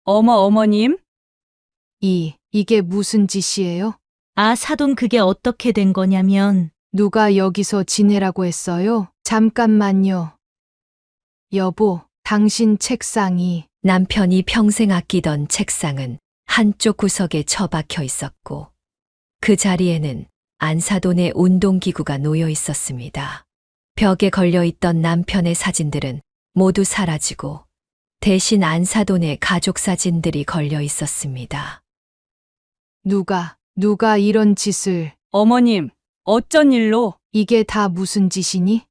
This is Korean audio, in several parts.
어머님? 이게 무슨 짓이에요? 아, 사돈 그게 어떻게 된 거냐면, 누가 여기서 지내라고 했어요? 잠깐만요. 여보, 당신 책상이 남편이 평생 아끼던 책상은 한쪽 구석에 처박혀 있었고 그 자리에는 안사돈의 운동기구가 놓여 있었습니다. 벽에 걸려 있던 남편의 사진들은 모두 사라지고 대신 안사돈의 가족 사진들이 걸려 있었습니다. 누가 이런 짓을, 어머님, 어쩐 일로? 이게 다 무슨 짓이니?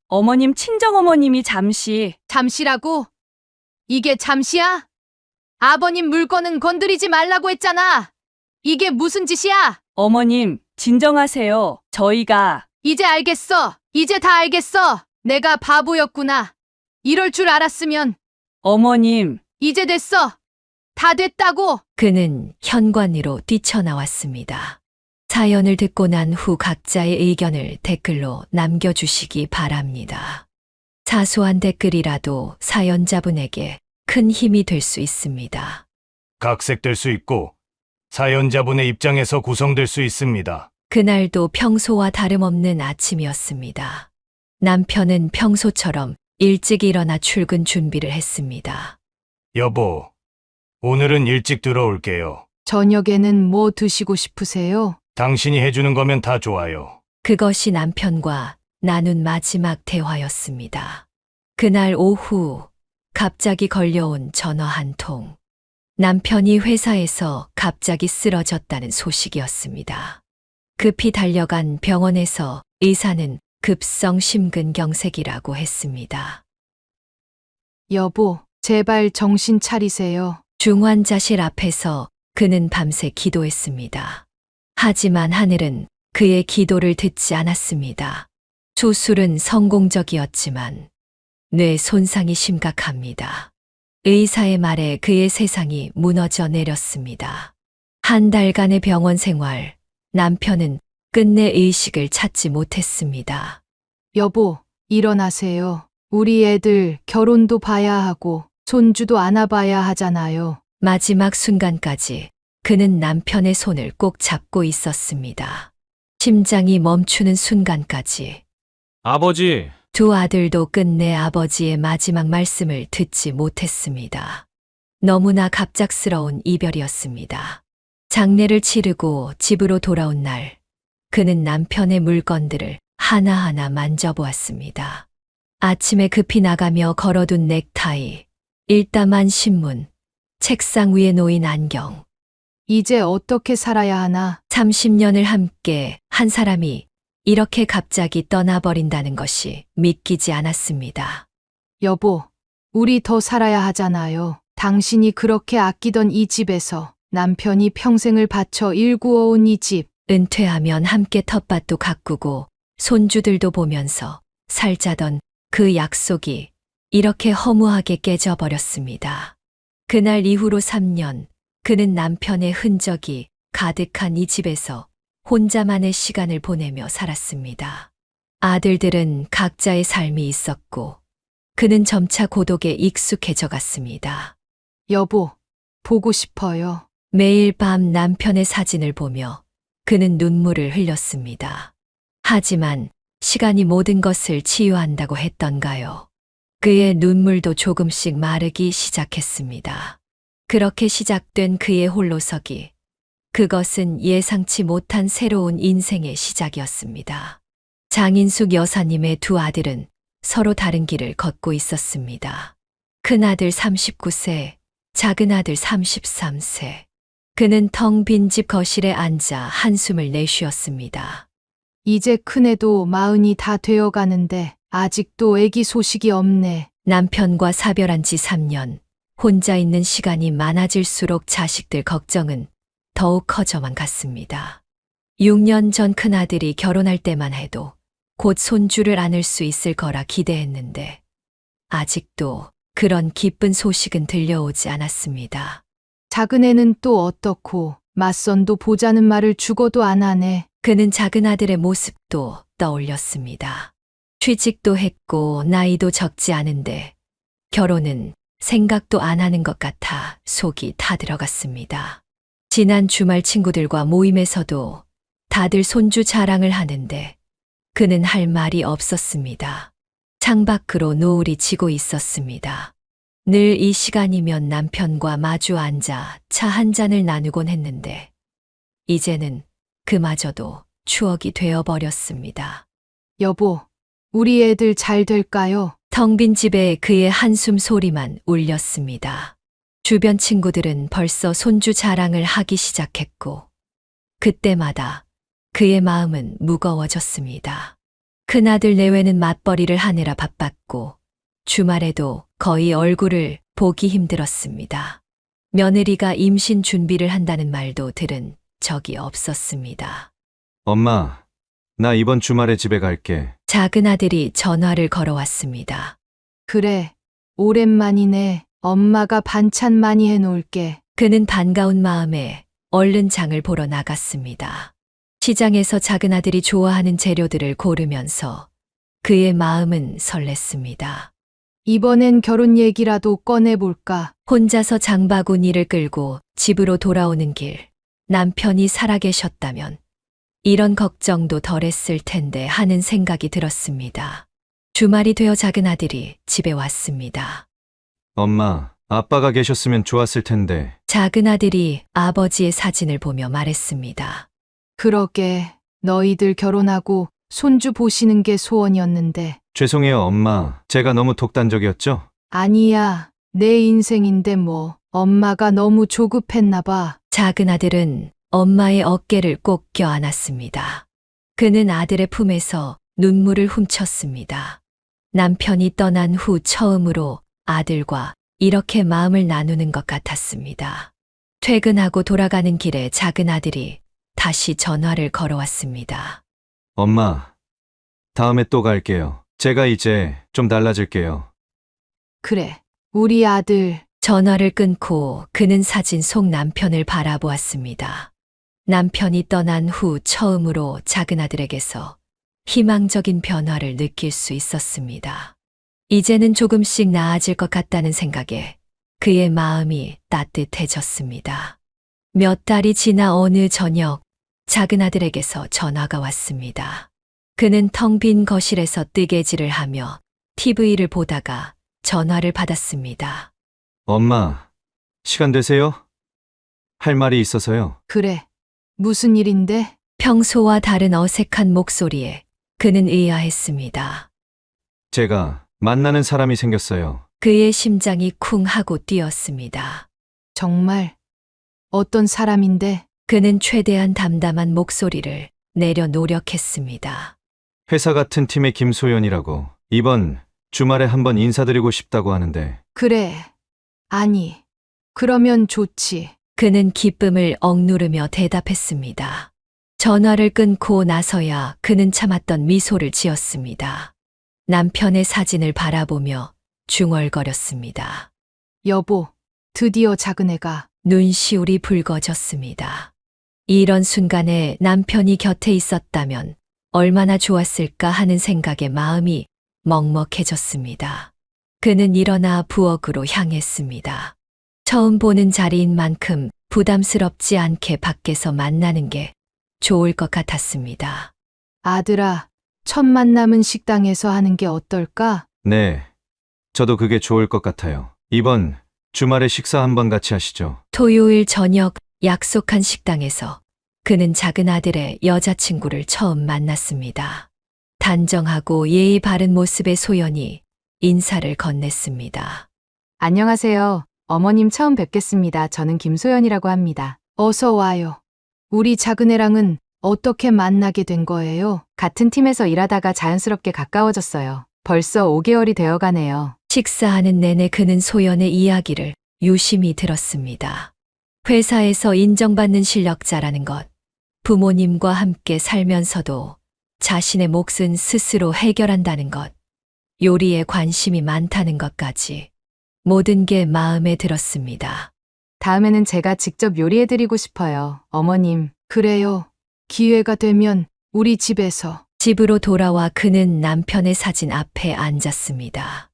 어머님 친정어머님이 잠시라고? 이게 잠시야? 아버님 물건은 건드리지 말라고 했잖아. 이게 무슨 짓이야? 어머님, 진정하세요. 저희가 이제 알겠어. 이제 다 알겠어. 내가 바보였구나. 이럴 줄 알았으면 어머님, 이제 됐어. 다 됐다고. 그는 현관으로 뛰쳐나왔습니다. 사연을 듣고 난 후 각자의 의견을 댓글로 남겨주시기 바랍니다. 사소한 댓글이라도 사연자분에게 큰 힘이 될 수 있습니다. 각색될 수 있고 사연자분의 입장에서 구성될 수 있습니다. 그날도 평소와 다름없는 아침이었습니다. 남편은 평소처럼 일찍 일어나 출근 준비를 했습니다. 여보, 오늘은 일찍 들어올게요. 저녁에는 뭐 드시고 싶으세요? 당신이 해주는 거면 다 좋아요. 그것이 남편과 나눈 마지막 대화였습니다. 그날 오후 갑자기 걸려온 전화 한 통. 남편이 회사에서 갑자기 쓰러졌다는 소식이었습니다. 급히 달려간 병원에서 의사는 급성 심근경색이라고 했습니다. 여보, 제발 정신 차리세요. 중환자실 앞에서 그는 밤새 기도했습니다. 하지만 하늘은 그의 기도를 듣지 않았습니다. 수술은 성공적이었지만 뇌 손상이 심각합니다. 의사의 말에 그의 세상이 무너져 내렸습니다. 한 달간의 병원 생활, 남편은 끝내 의식을 찾지 못했습니다. 여보, 일어나세요. 우리 애들 결혼도 봐야 하고 손주도 안아봐야 하잖아요. 마지막 순간까지 그는 남편의 손을 꼭 잡고 있었습니다. 심장이 멈추는 순간까지 아버지, 두 아들도 끝내 아버지의 마지막 말씀을 듣지 못했습니다. 너무나 갑작스러운 이별이었습니다. 장례를 치르고 집으로 돌아온 날, 그는 남편의 물건들을 하나하나 만져보았습니다. 아침에 급히 나가며 걸어둔 넥타이, 일담한 신문, 책상 위에 놓인 안경. 이제 어떻게 살아야 하나? 30년을 함께 한 사람이 이렇게 갑자기 떠나버린다는 것이 믿기지 않았습니다. 여보, 우리 더 살아야 하잖아요. 당신이 그렇게 아끼던 이 집에서 남편이 평생을 바쳐 일구어온 이 집. 은퇴하면 함께 텃밭도 가꾸고 손주들도 보면서 살자던 그 약속이 이렇게 허무하게 깨져버렸습니다. 그날 이후로 3년, 그는 남편의 흔적이 가득한 이 집에서 혼자만의 시간을 보내며 살았습니다. 아들들은 각자의 삶이 있었고 그는 점차 고독에 익숙해져 갔습니다. 여보, 보고 싶어요. 매일 밤 남편의 사진을 보며 그는 눈물을 흘렸습니다. 하지만 시간이 모든 것을 치유한다고 했던가요? 그의 눈물도 조금씩 마르기 시작했습니다. 그렇게 시작된 그의 홀로서기. 그것은 예상치 못한 새로운 인생의 시작이었습니다. 장인숙 여사님의 두 아들은 서로 다른 길을 걷고 있었습니다. 큰 아들 39세, 작은 아들 33세. 그는 텅 빈 집 거실에 앉아 한숨을 내쉬었습니다. 이제 큰애도 40이 다 되어 가는데 아직도 애기 소식이 없네. 남편과 사별한 지 3년, 혼자 있는 시간이 많아질수록 자식들 걱정은 더욱 커져만 갔습니다. 6년 전 큰아들이 결혼할 때만 해도 곧 손주를 안을 수 있을 거라 기대했는데 아직도 그런 기쁜 소식은 들려오지 않았습니다. 작은애는 또 어떻고 맞선도 보자는 말을 죽어도 안 하네. 그는 작은 아들의 모습도 떠올렸습니다. 취직도 했고 나이도 적지 않은데 결혼은 생각도 안 하는 것 같아 속이 타들어갔습니다. 지난 주말 친구들과 모임에서도 다들 손주 자랑을 하는데 그는 할 말이 없었습니다. 창밖으로 노을이 지고 있었습니다. 늘 이 시간이면 남편과 마주 앉아 차 한 잔을 나누곤 했는데 이제는 그마저도 추억이 되어버렸습니다. 여보, 우리 애들 잘 될까요? 텅 빈 집에 그의 한숨 소리만 울렸습니다. 주변 친구들은 벌써 손주 자랑을 하기 시작했고 그때마다 그의 마음은 무거워졌습니다. 큰아들 내외는 맞벌이를 하느라 바빴고 주말에도 거의 얼굴을 보기 힘들었습니다. 며느리가 임신 준비를 한다는 말도 들은 적이 없었습니다. 엄마, 나 이번 주말에 집에 갈게. 작은 아들이 전화를 걸어왔습니다. 그래, 오랜만이네. 엄마가 반찬 많이 해놓을게. 그는 반가운 마음에 얼른 장을 보러 나갔습니다. 시장에서 작은 아들이 좋아하는 재료들을 고르면서 그의 마음은 설렜습니다. 이번엔 결혼 얘기라도 꺼내볼까? 혼자서 장바구니를 끌고 집으로 돌아오는 길, 남편이 살아계셨다면 이런 걱정도 덜했을 텐데 하는 생각이 들었습니다. 주말이 되어 작은 아들이 집에 왔습니다. 엄마, 아빠가 계셨으면 좋았을 텐데. 작은 아들이 아버지의 사진을 보며 말했습니다. 그러게, 너희들 결혼하고 손주 보시는 게 소원이었는데. 죄송해요, 엄마. 제가 너무 독단적이었죠? 아니야, 내 인생인데 뭐. 엄마가 너무 조급했나 봐. 작은 아들은 엄마의 어깨를 꼭 껴안았습니다. 그는 아들의 품에서 눈물을 훔쳤습니다. 남편이 떠난 후 처음으로 아들과 이렇게 마음을 나누는 것 같았습니다. 퇴근하고 돌아가는 길에 작은 아들이 다시 전화를 걸어왔습니다. 엄마, 다음에 또 갈게요. 제가 이제 좀 달라질게요. 그래, 우리 아들. 전화를 끊고 그는 사진 속 남편을 바라보았습니다. 남편이 떠난 후 처음으로 작은 아들에게서 희망적인 변화를 느낄 수 있었습니다. 이제는 조금씩 나아질 것 같다는 생각에 그의 마음이 따뜻해졌습니다. 몇 달이 지나 어느 저녁 작은 아들에게서 전화가 왔습니다. 그는 텅 빈 거실에서 뜨개질을 하며 TV를 보다가 전화를 받았습니다. 엄마, 시간 되세요? 할 말이 있어서요. 그래, 무슨 일인데? 평소와 다른 어색한 목소리에 그는 의아했습니다. 제가 만나는 사람이 생겼어요. 그의 심장이 쿵 하고 뛰었습니다. 정말? 어떤 사람인데? 그는 최대한 담담한 목소리를 내려 노력했습니다. 회사 같은 팀의 김소연이라고. 이번 주말에 한번 인사드리고 싶다고 하는데. 그래. 아니, 그러면 좋지. 그는 기쁨을 억누르며 대답했습니다. 전화를 끊고 나서야 그는 참았던 미소를 지었습니다. 남편의 사진을 바라보며 중얼거렸습니다. 여보, 드디어 작은 애가. 눈시울이 붉어졌습니다. 이런 순간에 남편이 곁에 있었다면 얼마나 좋았을까 하는 생각에 마음이 먹먹해졌습니다. 그는 일어나 부엌으로 향했습니다. 처음 보는 자리인 만큼 부담스럽지 않게 밖에서 만나는 게 좋을 것 같았습니다. 아들아, 첫 만남은 식당에서 하는 게 어떨까? 네, 저도 그게 좋을 것 같아요. 이번 주말에 식사 한번 같이 하시죠. 토요일 저녁 약속한 식당에서 그는 작은 아들의 여자친구를 처음 만났습니다. 단정하고 예의 바른 모습의 소연이 인사를 건넸습니다. 안녕하세요. 어머님 처음 뵙겠습니다. 저는 김소연이라고 합니다. 어서 와요. 우리 작은 애랑은 어떻게 만나게 된 거예요? 같은 팀에서 일하다가 자연스럽게 가까워졌어요. 벌써 5개월이 되어 가네요. 식사하는 내내 그는 소연의 이야기를 유심히 들었습니다. 회사에서 인정받는 실력자라는 것, 부모님과 함께 살면서도 자신의 몫은 스스로 해결한다는 것, 요리에 관심이 많다는 것까지 모든 게 마음에 들었습니다. 다음에는 제가 직접 요리해드리고 싶어요. 어머님. 그래요. 기회가 되면 우리 집에서. 집으로 돌아와 그는 남편의 사진 앞에 앉았습니다.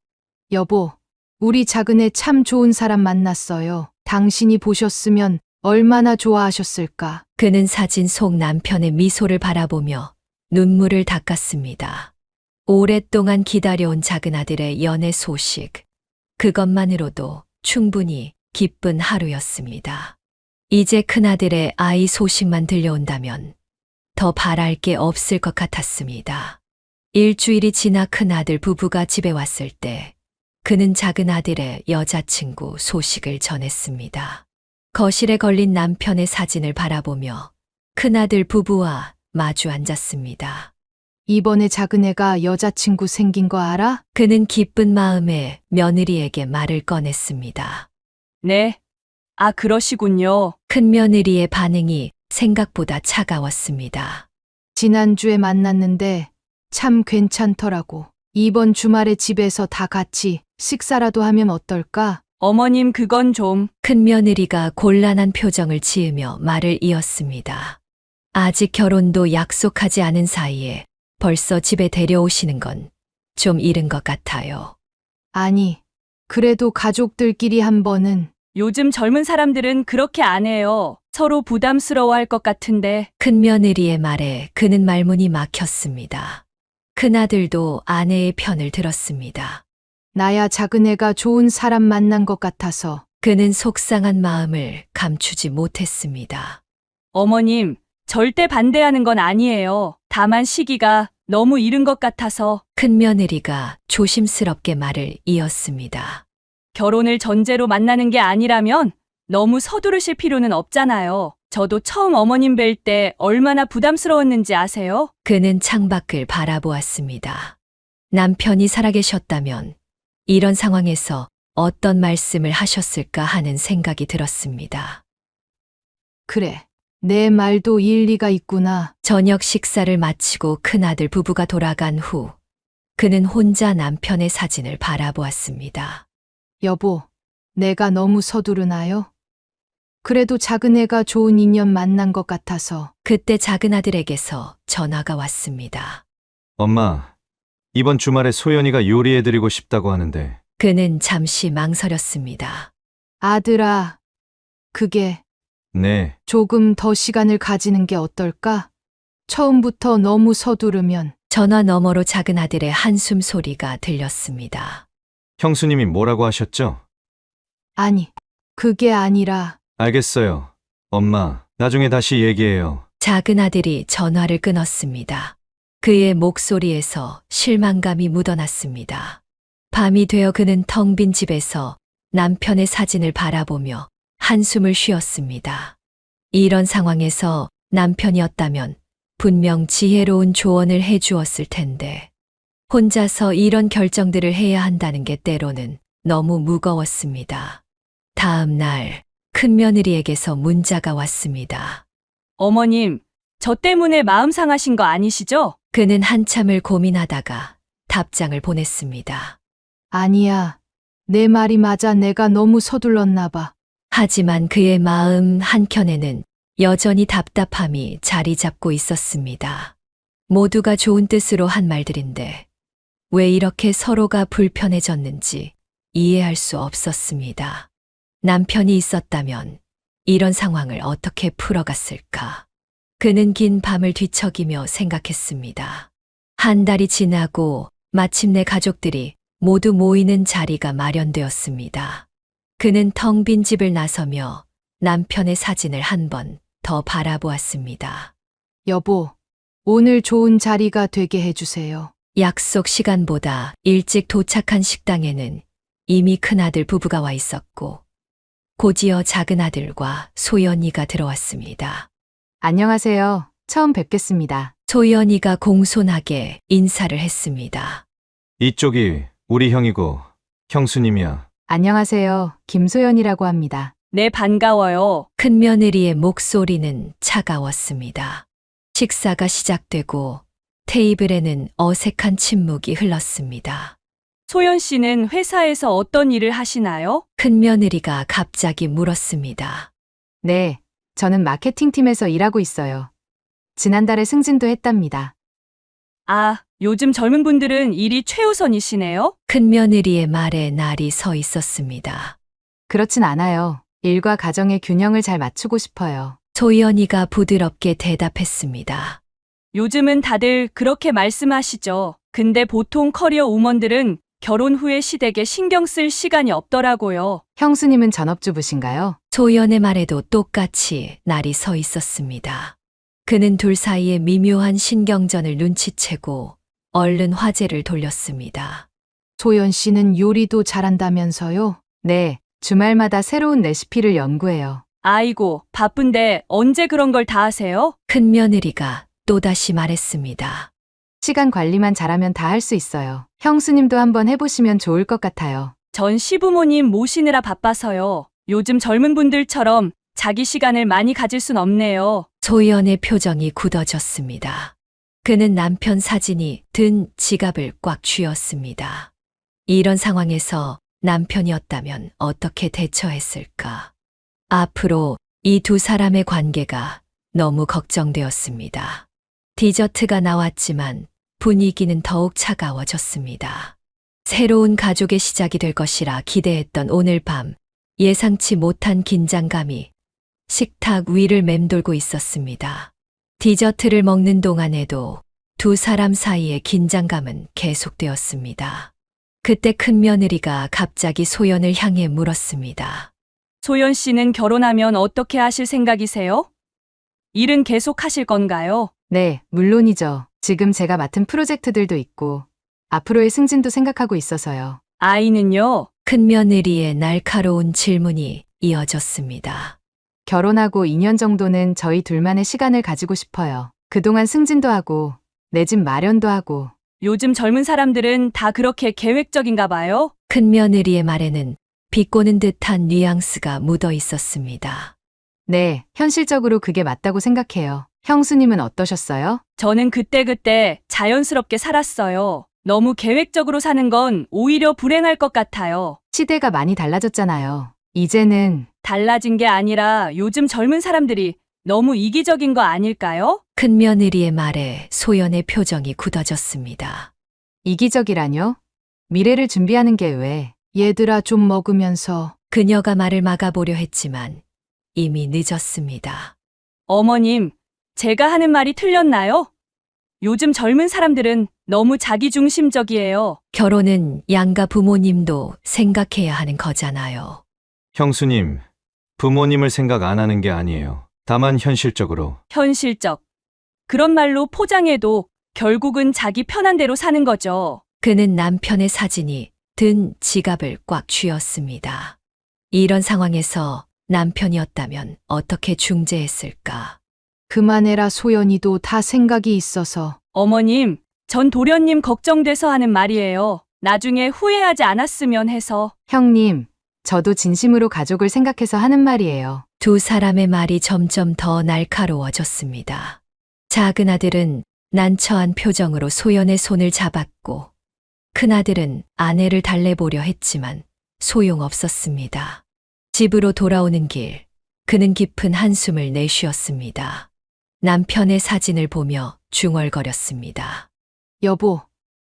여보, 우리 작은애 참 좋은 사람 만났어요. 당신이 보셨으면 얼마나 좋아하셨을까. 그는 사진 속 남편의 미소를 바라보며 눈물을 닦았습니다. 오랫동안 기다려온 작은 아들의 연애 소식. 그것만으로도 충분히 기쁜 하루였습니다. 이제 큰아들의 아이 소식만 들려온다면 더 바랄 게 없을 것 같았습니다. 일주일이 지나 큰아들 부부가 집에 왔을 때 그는 작은 아들의 여자친구 소식을 전했습니다. 거실에 걸린 남편의 사진을 바라보며 큰아들 부부와 마주 앉았습니다. 이번에 작은애가 여자친구 생긴 거 알아? 그는 기쁜 마음에 며느리에게 말을 꺼냈습니다. 네. 아, 그러시군요. 큰며느리의 반응이 생각보다 차가웠습니다. 지난주에 만났는데 참 괜찮더라고. 이번 주말에 집에서 다 같이 식사라도 하면 어떨까? 어머님, 그건 좀. 큰며느리가 곤란한 표정을 지으며 말을 이었습니다. 아직 결혼도 약속하지 않은 사이에 벌써 집에 데려오시는 건 좀 이른 것 같아요. 아니, 그래도 가족들끼리 한 번은. 요즘 젊은 사람들은 그렇게 안 해요. 서로 부담스러워할 것 같은데. 큰며느리의 말에 그는 말문이 막혔습니다. 큰아들도 아내의 편을 들었습니다. 나야 작은애가 좋은 사람 만난 것 같아서. 그는 속상한 마음을 감추지 못했습니다. 어머님, 절대 반대하는 건 아니에요. 다만 시기가 너무 이른 것 같아서. 큰며느리가 조심스럽게 말을 이었습니다. 결혼을 전제로 만나는 게 아니라면 너무 서두르실 필요는 없잖아요. 저도 처음 어머님 뵐 때 얼마나 부담스러웠는지 아세요? 그는 창밖을 바라보았습니다. 남편이 살아계셨다면 이런 상황에서 어떤 말씀을 하셨을까 하는 생각이 들었습니다. 그래, 내 말도 일리가 있구나. 저녁 식사를 마치고 큰아들 부부가 돌아간 후 그는 혼자 남편의 사진을 바라보았습니다. 여보, 내가 너무 서두르나요? 그래도 작은애가 좋은 인연 만난 것 같아서. 그때 작은 아들에게서 전화가 왔습니다. 엄마, 이번 주말에 소연이가 요리해드리고 싶다고 하는데 그는 잠시 망설였습니다. 아들아, 그게 네, 조금 더 시간을 가지는 게 어떨까? 처음부터 너무 서두르면. 전화 너머로 작은 아들의 한숨 소리가 들렸습니다. 형수님이 뭐라고 하셨죠? 아니, 그게 아니라. 알겠어요. 엄마, 나중에 다시 얘기해요. 작은 아들이 전화를 끊었습니다. 그의 목소리에서 실망감이 묻어났습니다. 밤이 되어 그는 텅 빈 집에서 남편의 사진을 바라보며 한숨을 쉬었습니다. 이런 상황에서 남편이었다면 분명 지혜로운 조언을 해주었을 텐데 혼자서 이런 결정들을 해야 한다는 게 때로는 너무 무거웠습니다. 다음 날 큰며느리에게서 문자가 왔습니다. 어머님, 저 때문에 마음 상하신 거 아니시죠? 그는 한참을 고민하다가 답장을 보냈습니다. 아니야. 내 말이 맞아. 내가 너무 서둘렀나 봐. 하지만 그의 마음 한켠에는 여전히 답답함이 자리 잡고 있었습니다. 모두가 좋은 뜻으로 한 말들인데 왜 이렇게 서로가 불편해졌는지 이해할 수 없었습니다. 남편이 있었다면 이런 상황을 어떻게 풀어갔을까? 그는 긴 밤을 뒤척이며 생각했습니다. 한 달이 지나고 마침내 가족들이 모두 모이는 자리가 마련되었습니다. 그는 텅 빈 집을 나서며 남편의 사진을 한 번 더 바라보았습니다. 여보, 오늘 좋은 자리가 되게 해주세요. 약속 시간보다 일찍 도착한 식당에는 이미 큰아들 부부가 와 있었고 곧이어 작은 아들과 소연이가 들어왔습니다. 안녕하세요. 처음 뵙겠습니다. 소연이가 공손하게 인사를 했습니다. 이쪽이 우리 형이고 형수님이야. 안녕하세요. 김소연이라고 합니다. 네, 반가워요. 큰며느리의 목소리는 차가웠습니다. 식사가 시작되고 테이블에는 어색한 침묵이 흘렀습니다. 소연 씨는 회사에서 어떤 일을 하시나요? 큰며느리가 갑자기 물었습니다. 네, 저는 마케팅팀에서 일하고 있어요. 지난달에 승진도 했답니다. 아, 요즘 젊은 분들은 일이 최우선이시네요? 큰며느리의 말에 날이 서 있었습니다. 그렇진 않아요. 일과 가정의 균형을 잘 맞추고 싶어요. 소연이가 부드럽게 대답했습니다. 요즘은 다들 그렇게 말씀하시죠. 근데 보통 커리어 우먼들은 결혼 후에 시댁에 신경 쓸 시간이 없더라고요. 형수님은 전업주부신가요? 소연의 말에도 똑같이 날이 서 있었습니다. 그는 둘 사이의 미묘한 신경전을 눈치채고 얼른 화제를 돌렸습니다. 소연 씨는 요리도 잘한다면서요? 네, 주말마다 새로운 레시피를 연구해요. 아이고, 바쁜데 언제 그런 걸 다 하세요? 큰며느리가 또다시 말했습니다. 시간 관리만 잘하면 다 할 수 있어요. 형수님도 한번 해보시면 좋을 것 같아요. 전 시부모님 모시느라 바빠서요. 요즘 젊은 분들처럼 자기 시간을 많이 가질 순 없네요. 소연의 표정이 굳어졌습니다. 그는 남편 사진이 든 지갑을 꽉 쥐었습니다. 이런 상황에서 남편이었다면 어떻게 대처했을까? 앞으로 이 두 사람의 관계가 너무 걱정되었습니다. 디저트가 나왔지만 분위기는 더욱 차가워졌습니다. 새로운 가족의 시작이 될 것이라 기대했던 오늘 밤, 예상치 못한 긴장감이 식탁 위를 맴돌고 있었습니다. 디저트를 먹는 동안에도 두 사람 사이의 긴장감은 계속되었습니다. 그때 큰며느리가 갑자기 소연을 향해 물었습니다. 소연 씨는 결혼하면 어떻게 하실 생각이세요? 일은 계속 하실 건가요? 네, 물론이죠. 지금 제가 맡은 프로젝트들도 있고, 앞으로의 승진도 생각하고 있어서요. 아이는요? 큰며느리의 날카로운 질문이 이어졌습니다. 결혼하고 2년 정도는 저희 둘만의 시간을 가지고 싶어요. 그동안 승진도 하고, 내 집 마련도 하고, 요즘 젊은 사람들은 다 그렇게 계획적인가 봐요? 큰며느리의 말에는 비꼬는 듯한 뉘앙스가 묻어 있었습니다. 네, 현실적으로 그게 맞다고 생각해요. 형수님은 어떠셨어요? 저는 그때그때 자연스럽게 살았어요. 너무 계획적으로 사는 건 오히려 불행할 것 같아요. 시대가 많이 달라졌잖아요. 이제는 달라진 게 아니라 요즘 젊은 사람들이 너무 이기적인 거 아닐까요? 큰며느리의 말에 소연의 표정이 굳어졌습니다. 이기적이라뇨? 미래를 준비하는 게 왜? 얘들아 좀 먹으면서. 그녀가 말을 막아보려 했지만 이미 늦었습니다. 어머님, 제가 하는 말이 틀렸나요? 요즘 젊은 사람들은 너무 자기중심적이에요. 결혼은 양가 부모님도 생각해야 하는 거잖아요. 형수님, 부모님을 생각 안 하는 게 아니에요. 다만 현실적으로 현실적. 그런 말로 포장해도 결국은 자기 편한 대로 사는 거죠. 그는 남편의 사진이 든 지갑을 꽉 쥐었습니다. 이런 상황에서 남편이었다면 어떻게 중재했을까? 그만해라 소연이도 다 생각이 있어서. 어머님, 전 도련님 걱정돼서 하는 말이에요. 나중에 후회하지 않았으면 해서. 형님, 저도 진심으로 가족을 생각해서 하는 말이에요. 두 사람의 말이 점점 더 날카로워졌습니다. 작은 아들은 난처한 표정으로 소연의 손을 잡았고 큰아들은 아내를 달래보려 했지만 소용없었습니다. 집으로 돌아오는 길, 그는 깊은 한숨을 내쉬었습니다. 남편의 사진을 보며 중얼거렸습니다. 여보,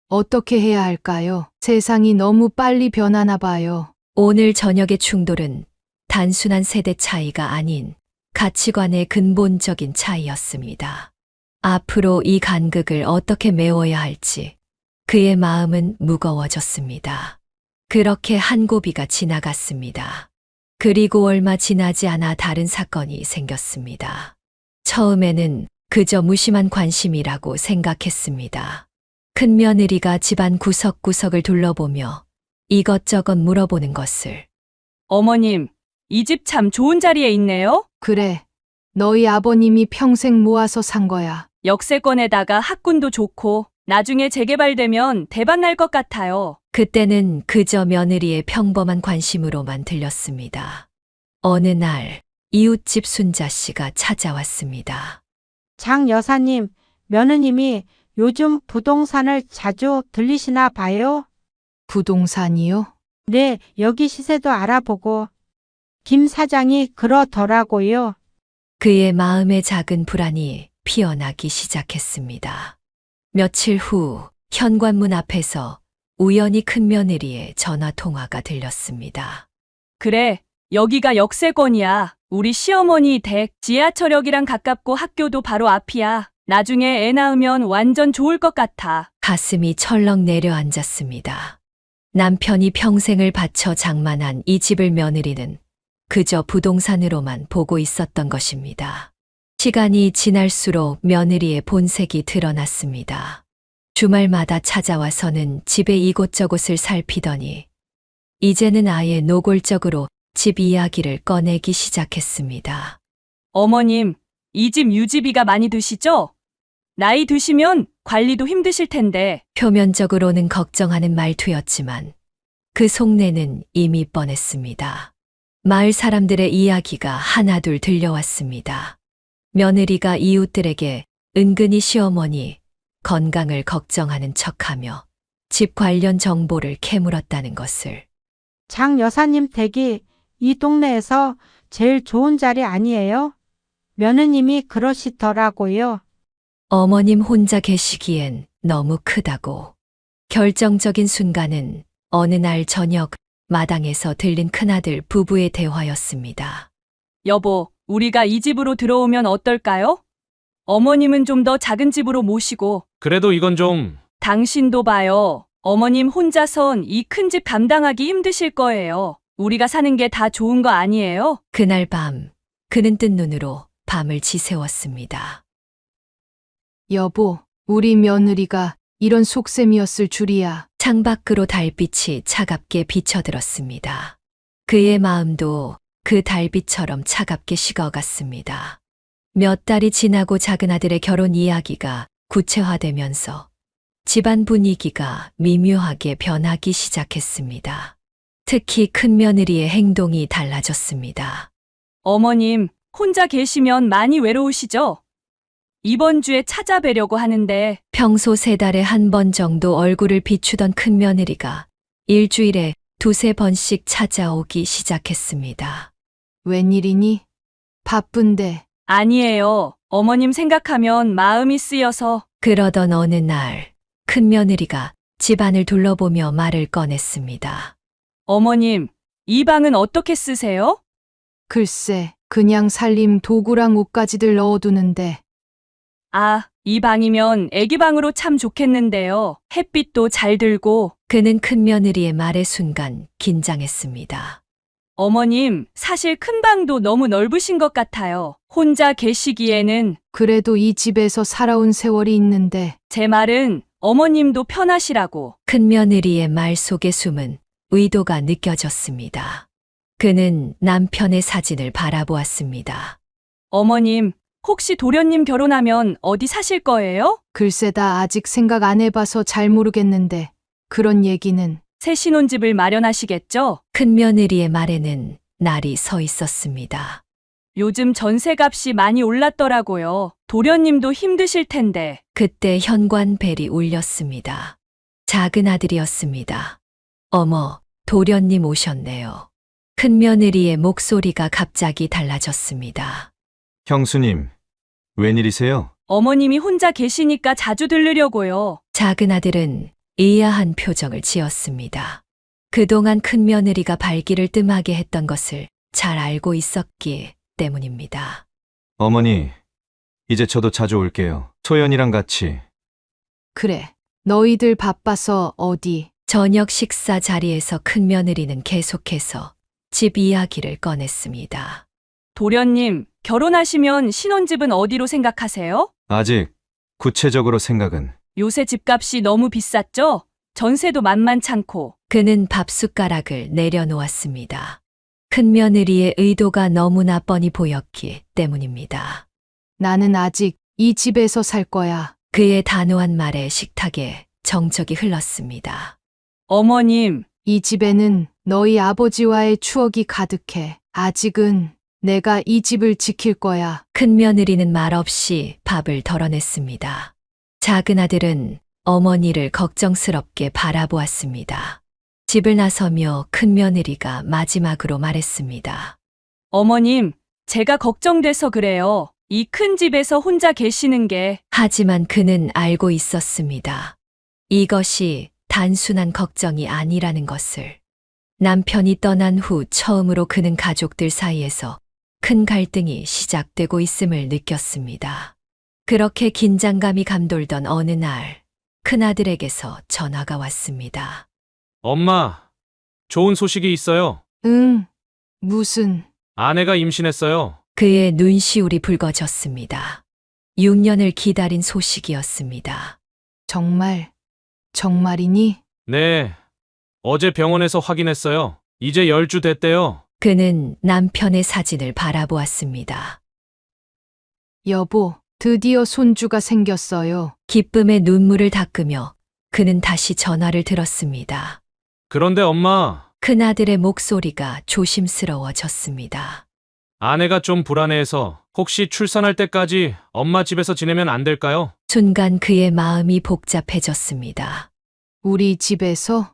어떻게 해야 할까요? 세상이 너무 빨리 변하나 봐요. 오늘 저녁의 충돌은 단순한 세대 차이가 아닌 가치관의 근본적인 차이였습니다. 앞으로 이 간극을 어떻게 메워야 할지 그의 마음은 무거워졌습니다. 그렇게 한 고비가 지나갔습니다. 그리고 얼마 지나지 않아 다른 사건이 생겼습니다. 처음에는 그저 무심한 관심이라고 생각했습니다. 큰며느리가 집안 구석구석을 둘러보며 이것저것 물어보는 것을. 어머님, 이 집 참 좋은 자리에 있네요? 그래, 너희 아버님이 평생 모아서 산 거야. 역세권에다가 학군도 좋고 나중에 재개발되면 대박 날 것 같아요. 그때는 그저 며느리의 평범한 관심으로만 들렸습니다. 어느 날 이웃집 순자 씨가 찾아왔습니다. 장 여사님, 며느님이 요즘 부동산을 자주 들리시나 봐요? 부동산이요? 네, 여기 시세도 알아보고 김 사장이 그러더라고요. 그의 마음에 작은 불안이 피어나기 시작했습니다. 며칠 후 현관문 앞에서 우연히 큰며느리의 전화 통화가 들렸습니다. 그래, 여기가 역세권이야. 우리 시어머니 댁 지하철역이랑 가깝고 학교도 바로 앞이야. 나중에 애 낳으면 완전 좋을 것 같아. 가슴이 철렁 내려앉았습니다. 남편이 평생을 바쳐 장만한 이 집을 며느리는 그저 부동산으로만 보고 있었던 것입니다. 시간이 지날수록 며느리의 본색이 드러났습니다. 주말마다 찾아와서는 집의 이곳저곳을 살피더니 이제는 아예 노골적으로 집 이야기를 꺼내기 시작했습니다. 어머님, 이 집 유지비가 많이 드시죠? 나이 드시면 관리도 힘드실 텐데. 표면적으로는 걱정하는 말투였지만 그 속내는 이미 뻔했습니다. 마을 사람들의 이야기가 하나둘 들려왔습니다. 며느리가 이웃들에게 은근히 시어머니 건강을 걱정하는 척하며 집 관련 정보를 캐물었다는 것을. 장 여사님 댁이 이 동네에서 제일 좋은 자리 아니에요? 며느님이 그러시더라고요. 어머님 혼자 계시기엔 너무 크다고. 결정적인 순간은 어느 날 저녁 마당에서 들린 큰아들 부부의 대화였습니다. 여보, 우리가 이 집으로 들어오면 어떨까요? 어머님은 좀 더 작은 집으로 모시고. 그래도 이건 좀. 당신도 봐요. 어머님 혼자선 이 큰 집 감당하기 힘드실 거예요. 우리가 사는 게 다 좋은 거 아니에요? 그날 밤 그는 뜬 눈으로 밤을 지새웠습니다. 여보, 우리 며느리가 이런 속셈이었을 줄이야. 창밖으로 달빛이 차갑게 비쳐들었습니다. 그의 마음도 그 달빛처럼 차갑게 식어갔습니다. 몇 달이 지나고 작은아들의 결혼 이야기가 구체화되면서 집안 분위기가 미묘하게 변하기 시작했습니다. 특히 큰며느리의 행동이 달라졌습니다. 어머님, 혼자 계시면 많이 외로우시죠? 이번 주에 찾아뵈려고 하는데. 평소 3달에 한 번 정도 얼굴을 비추던 큰며느리가 일주일에 2~3번씩 찾아오기 시작했습니다. 웬일이니? 바쁜데. 아니에요. 어머님 생각하면 마음이 쓰여서. 그러던 어느 날 큰며느리가 집안을 둘러보며 말을 꺼냈습니다. 어머님, 이 방은 어떻게 쓰세요? 글쎄, 그냥 살림 도구랑 옷가지들 넣어두는데. 아, 이 방이면 애기 방으로 참 좋겠는데요. 햇빛도 잘 들고. 그는 큰며느리의 말의 순간 긴장했습니다. 어머님, 사실 큰 방도 너무 넓으신 것 같아요. 혼자 계시기에는. 그래도 이 집에서 살아온 세월이 있는데. 제 말은 어머님도 편하시라고. 큰며느리의 말 속에 숨은 의도가 느껴졌습니다. 그는 남편의 사진을 바라보았습니다. 어머님, 혹시 도련님 결혼하면 어디 사실 거예요? 글쎄 나 아직 생각 안 해봐서 잘 모르겠는데. 그런 얘기는. 새 신혼집을 마련하시겠죠? 큰며느리의 말에는 날이 서 있었습니다. 요즘 전세값이 많이 올랐더라고요. 도련님도 힘드실 텐데. 그때 현관 벨이 울렸습니다. 작은 아들이었습니다. 어머, 도련님 오셨네요. 큰며느리의 목소리가 갑자기 달라졌습니다. 형수님, 웬일이세요? 어머님이 혼자 계시니까 자주 들르려고요. 작은 아들은 의아한 표정을 지었습니다. 그동안 큰며느리가 발길을 뜸하게 했던 것을 잘 알고 있었기 때문입니다. 어머니, 이제 저도 자주 올게요. 소연이랑 같이. 그래. 너희들 바빠서 어디. 저녁 식사 자리에서 큰며느리는 계속해서 집 이야기를 꺼냈습니다. 도련님, 결혼하시면 신혼집은 어디로 생각하세요? 아직 구체적으로 생각은. 요새 집값이 너무 비쌌죠? 전세도 만만찮고. 그는 밥숟가락을 내려놓았습니다. 큰며느리의 의도가 너무나 뻔히 보였기 때문입니다. 나는 아직 이 집에서 살 거야. 그의 단호한 말에 식탁에 정적이 흘렀습니다. 어머님, 이 집에는 너희 아버지와의 추억이 가득해. 아직은 내가 이 집을 지킬 거야. 큰며느리는 말없이 밥을 덜어냈습니다. 작은 아들은 어머니를 걱정스럽게 바라보았습니다. 집을 나서며 큰며느리가 마지막으로 말했습니다. 어머님, 제가 걱정돼서 그래요. 이 큰 집에서 혼자 계시는 게. 하지만 그는 알고 있었습니다. 이것이 단순한 걱정이 아니라는 것을. 남편이 떠난 후 처음으로 그는 가족들 사이에서 큰 갈등이 시작되고 있음을 느꼈습니다. 그렇게 긴장감이 감돌던 어느 날, 큰아들에게서 전화가 왔습니다. 엄마, 좋은 소식이 있어요. 응, 무슨, 아내가 임신했어요. 그의 눈시울이 붉어졌습니다. 6년을 기다린 소식이었습니다. 정말이니? 네. 어제 병원에서 확인했어요. 이제 10주 됐대요. 그는 남편의 사진을 바라보았습니다. 여보, 드디어 손주가 생겼어요. 기쁨의 눈물을 닦으며 그는 다시 전화를 들었습니다. 그런데 엄마, 큰아들의 목소리가 조심스러워졌습니다. 아내가 좀 불안해해서 혹시 출산할 때까지 엄마 집에서 지내면 안 될까요? 순간 그의 마음이 복잡해졌습니다. 우리 집에서?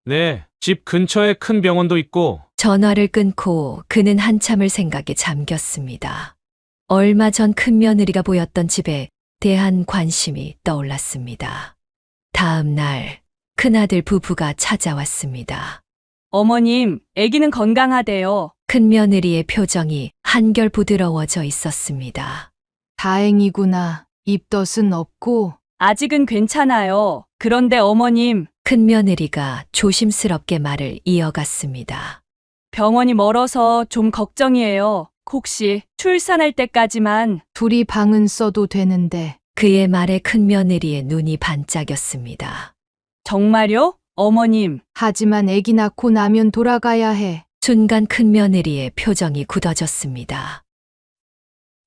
네. 집 근처에 큰 병원도 있고 전화를 끊고 그는 한참을 생각에 잠겼습니다. 얼마 전 큰며느리가 보였던 집에 대한 관심이 떠올랐습니다. 다음 날 큰아들 부부가 찾아왔습니다. 어머님, 아기는 건강하대요. 큰며느리의 표정이 한결 부드러워져 있었습니다. 다행이구나. 입덧은 없고. 아직은 괜찮아요. 그런데 어머님, 큰며느리가 조심스럽게 말을 이어갔습니다. 병원이 멀어서 좀 걱정이에요. 혹시 출산할 때까지만. 둘이 방은 써도 되는데. 그의 말에 큰며느리의 눈이 반짝였습니다. 정말요? 어머님, 하지만 아기 낳고 나면 돌아가야 해. 순간 큰며느리의 표정이 굳어졌습니다.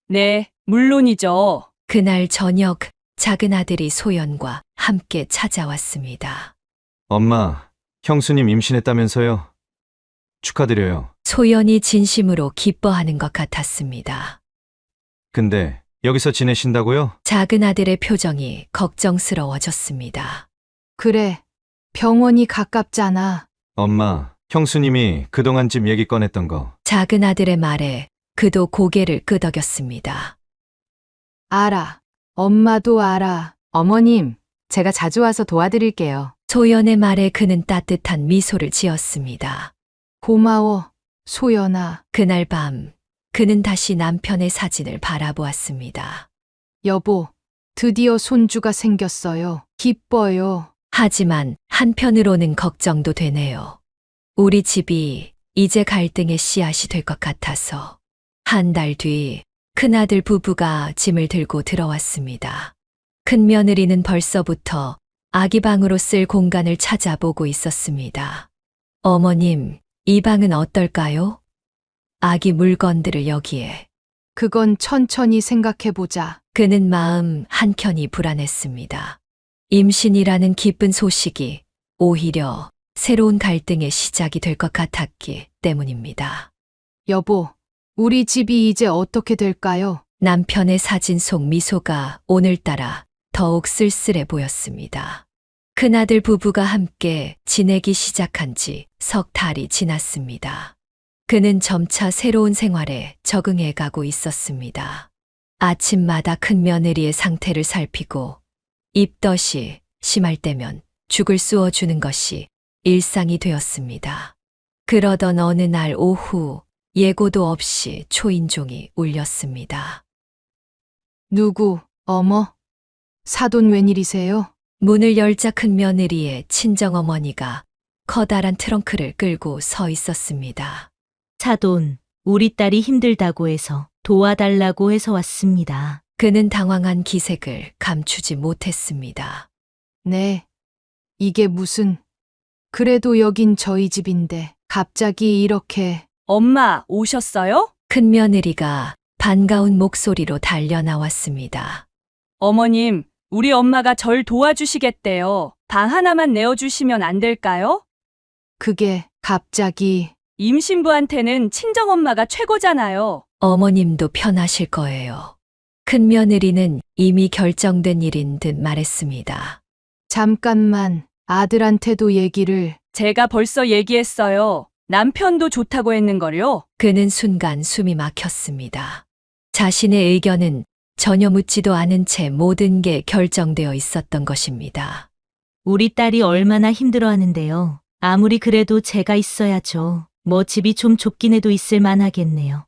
네, 물론이죠. 그날 저녁 작은 아들이 소연과 함께 찾아왔습니다. 엄마, 형수님 임신했다면서요? 축하드려요. 소연이 진심으로 기뻐하는 것 같았습니다. 근데 여기서 지내신다고요? 작은 아들의 표정이 걱정스러워졌습니다. 그래. 병원이 가깝잖아. 엄마, 형수님이 그동안 집 얘기 꺼냈던 거. 작은 아들의 말에 그도 고개를 끄덕였습니다. 알아. 엄마도 알아. 어머님, 제가 자주 와서 도와드릴게요. 소연의 말에 그는 따뜻한 미소를 지었습니다. 고마워, 소연아. 그날 밤 그는 다시 남편의 사진을 바라보았습니다. 여보, 드디어 손주가 생겼어요. 기뻐요. 하지만 한편으로는 걱정도 되네요. 우리 집이 이제 갈등의 씨앗이 될 것 같아서. 한 달 뒤 큰아들 부부가 짐을 들고 들어왔습니다. 큰며느리는 벌써부터 아기 방으로 쓸 공간을 찾아보고 있었습니다. 어머님, 이 방은 어떨까요? 아기 물건들을 여기에. 그건 천천히 생각해보자. 그는 마음 한켠이 불안했습니다. 임신이라는 기쁜 소식이 오히려 새로운 갈등의 시작이 될 것 같았기 때문입니다. 여보, 우리 집이 이제 어떻게 될까요? 남편의 사진 속 미소가 오늘따라 더욱 쓸쓸해 보였습니다. 큰아들 부부가 함께 지내기 시작한 지 석 달이 지났습니다. 그는 점차 새로운 생활에 적응해 가고 있었습니다. 아침마다 큰며느리의 상태를 살피고 입덧이 심할 때면 죽을 쑤어주는 것이 일상이 되었습니다. 그러던 어느 날 오후 예고도 없이 초인종이 울렸습니다. 누구, 어머? 사돈 웬일이세요? 문을 열자 큰며느리의 친정어머니가 커다란 트렁크를 끌고 서 있었습니다. 사돈, 우리 딸이 힘들다고 해서 도와달라고 해서 왔습니다. 그는 당황한 기색을 감추지 못했습니다. 네. 이게 무슨... 그래도 여긴 저희 집인데 갑자기 이렇게... 엄마, 오셨어요? 큰며느리가 반가운 목소리로 달려 나왔습니다. 어머님, 우리 엄마가 절 도와주시겠대요. 방 하나만 내어주시면 안 될까요? 그게 갑자기... 임신부한테는 친정엄마가 최고잖아요. 어머님도 편하실 거예요. 큰며느리는 이미 결정된 일인 듯 말했습니다. 잠깐만, 아들한테도 얘기를... 제가 벌써 얘기했어요. 남편도 좋다고 했는걸요. 그는 순간 숨이 막혔습니다. 자신의 의견은 전혀 묻지도 않은 채 모든 게 결정되어 있었던 것입니다. 우리 딸이 얼마나 힘들어 하는데요. 아무리 그래도 제가 있어야죠. 뭐 집이 좀 좁긴 해도 있을 만하겠네요.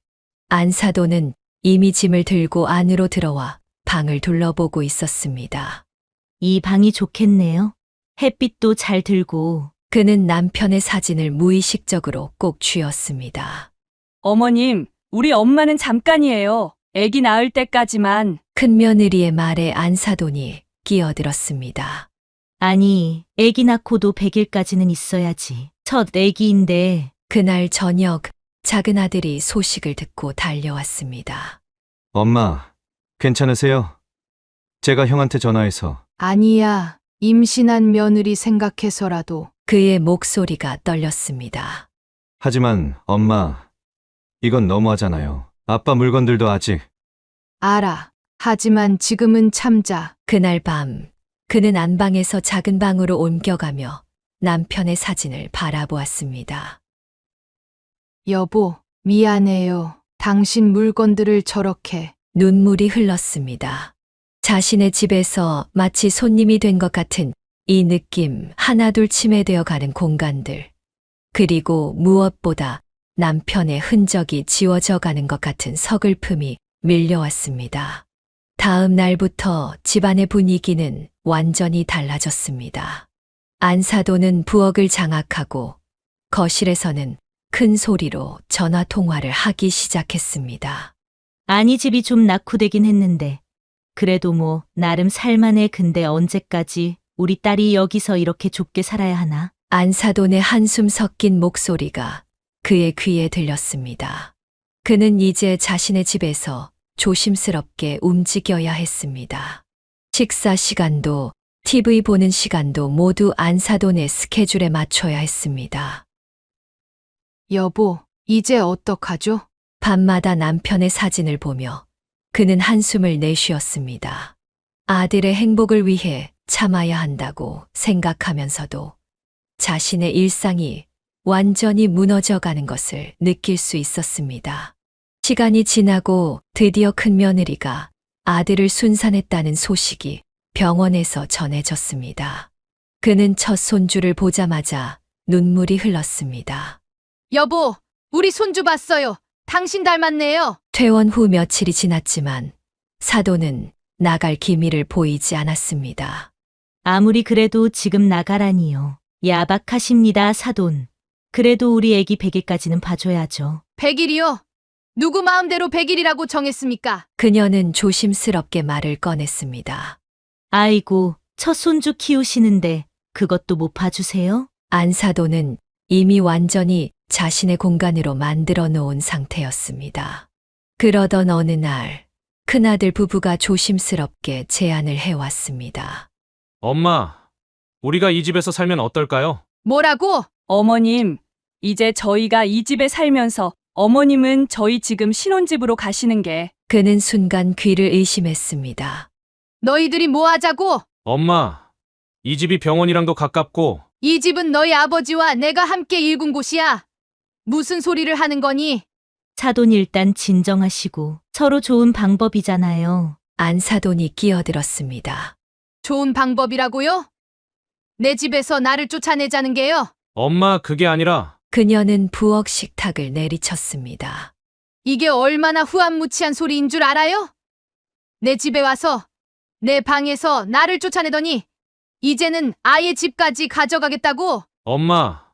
안사돈은 이미 짐을 들고 안으로 들어와 방을 둘러보고 있었습니다. 이 방이 좋겠네요. 햇빛도 잘 들고. 그는 남편의 사진을 무의식적으로 꼭 쥐었습니다. 어머님, 우리 엄마는 잠깐이에요. 아기 낳을 때까지만. 큰며느리의 말에 안사돈이 끼어들었습니다. 아니, 아기 낳고도 100일까지는 있어야지. 첫 아기인데. 그날 저녁 작은 아들이 소식을 듣고 달려왔습니다. 엄마, 괜찮으세요? 제가 형한테 전화해서 아니야. 임신한 며느리 생각해서라도. 그의 목소리가 떨렸습니다. 하지만 엄마, 이건 너무하잖아요. 아빠 물건들도 아직 알아. 하지만 지금은 참자. 그날 밤 그는 안방에서 작은 방으로 옮겨가며 남편의 사진을 바라보았습니다. 여보, 미안해요. 당신 물건들을 저렇게. 눈물이 흘렀습니다. 자신의 집에서 마치 손님이 된 것 같은 이 느낌 하나둘 침해되어 가는 공간들. 그리고 무엇보다 남편의 흔적이 지워져 가는 것 같은 서글픔이 밀려왔습니다. 다음 날부터 집안의 분위기는 완전히 달라졌습니다. 안사돈은 부엌을 장악하고 거실에서는 큰 소리로 전화 통화를 하기 시작했습니다. 아니, 집이 좀 낙후되긴 했는데. 그래도 뭐 나름 살만해. 근데 언제까지 우리 딸이 여기서 이렇게 좁게 살아야 하나? 안사돈의 한숨 섞인 목소리가 그의 귀에 들렸습니다. 그는 이제 자신의 집에서 조심스럽게 움직여야 했습니다. 식사 시간도 TV 보는 시간도 모두 안사돈의 스케줄에 맞춰야 했습니다. 여보, 이제 어떡하죠? 밤마다 남편의 사진을 보며 그는 한숨을 내쉬었습니다. 아들의 행복을 위해 참아야 한다고 생각하면서도 자신의 일상이 완전히 무너져가는 것을 느낄 수 있었습니다. 시간이 지나고 드디어 큰며느리가 아들을 순산했다는 소식이 병원에서 전해졌습니다. 그는 첫 손주를 보자마자 눈물이 흘렀습니다. 여보, 우리 손주 봤어요. 당신 닮았네요. 퇴원 후 며칠이 지났지만 사돈은 나갈 기미를 보이지 않았습니다. 아무리 그래도 지금 나가라니요. 야박하십니다, 사돈. 그래도 우리 애기 100일까지는 봐줘야죠. 100일이요? 누구 마음대로 100일이라고 정했습니까? 그녀는 조심스럽게 말을 꺼냈습니다. 아이고, 첫 손주 키우시는데 그것도 못 봐주세요? 안사돈은 이미 완전히 자신의 공간으로 만들어 놓은 상태였습니다. 그러던 어느 날 큰아들 부부가 조심스럽게 제안을 해왔습니다. 엄마, 우리가 이 집에서 살면 어떨까요? 뭐라고? 어머님, 이제 저희가 이 집에 살면서 어머님은 저희 지금 신혼집으로 가시는 게. 그는 순간 귀를 의심했습니다. 너희들이 뭐 하자고? 엄마, 이 집이 병원이랑도 가깝고 이 집은 너희 아버지와 내가 함께 일군 곳이야. 무슨 소리를 하는 거니? 사돈 일단 진정하시고 서로 좋은 방법이잖아요. 안사돈이 끼어들었습니다. 좋은 방법이라고요? 내 집에서 나를 쫓아내자는 게요? 엄마, 그게 아니라 그녀는 부엌 식탁을 내리쳤습니다. 이게 얼마나 후한무치한 소리인 줄 알아요? 내 집에 와서 내 방에서 나를 쫓아내더니 이제는 아예 집까지 가져가겠다고? 엄마,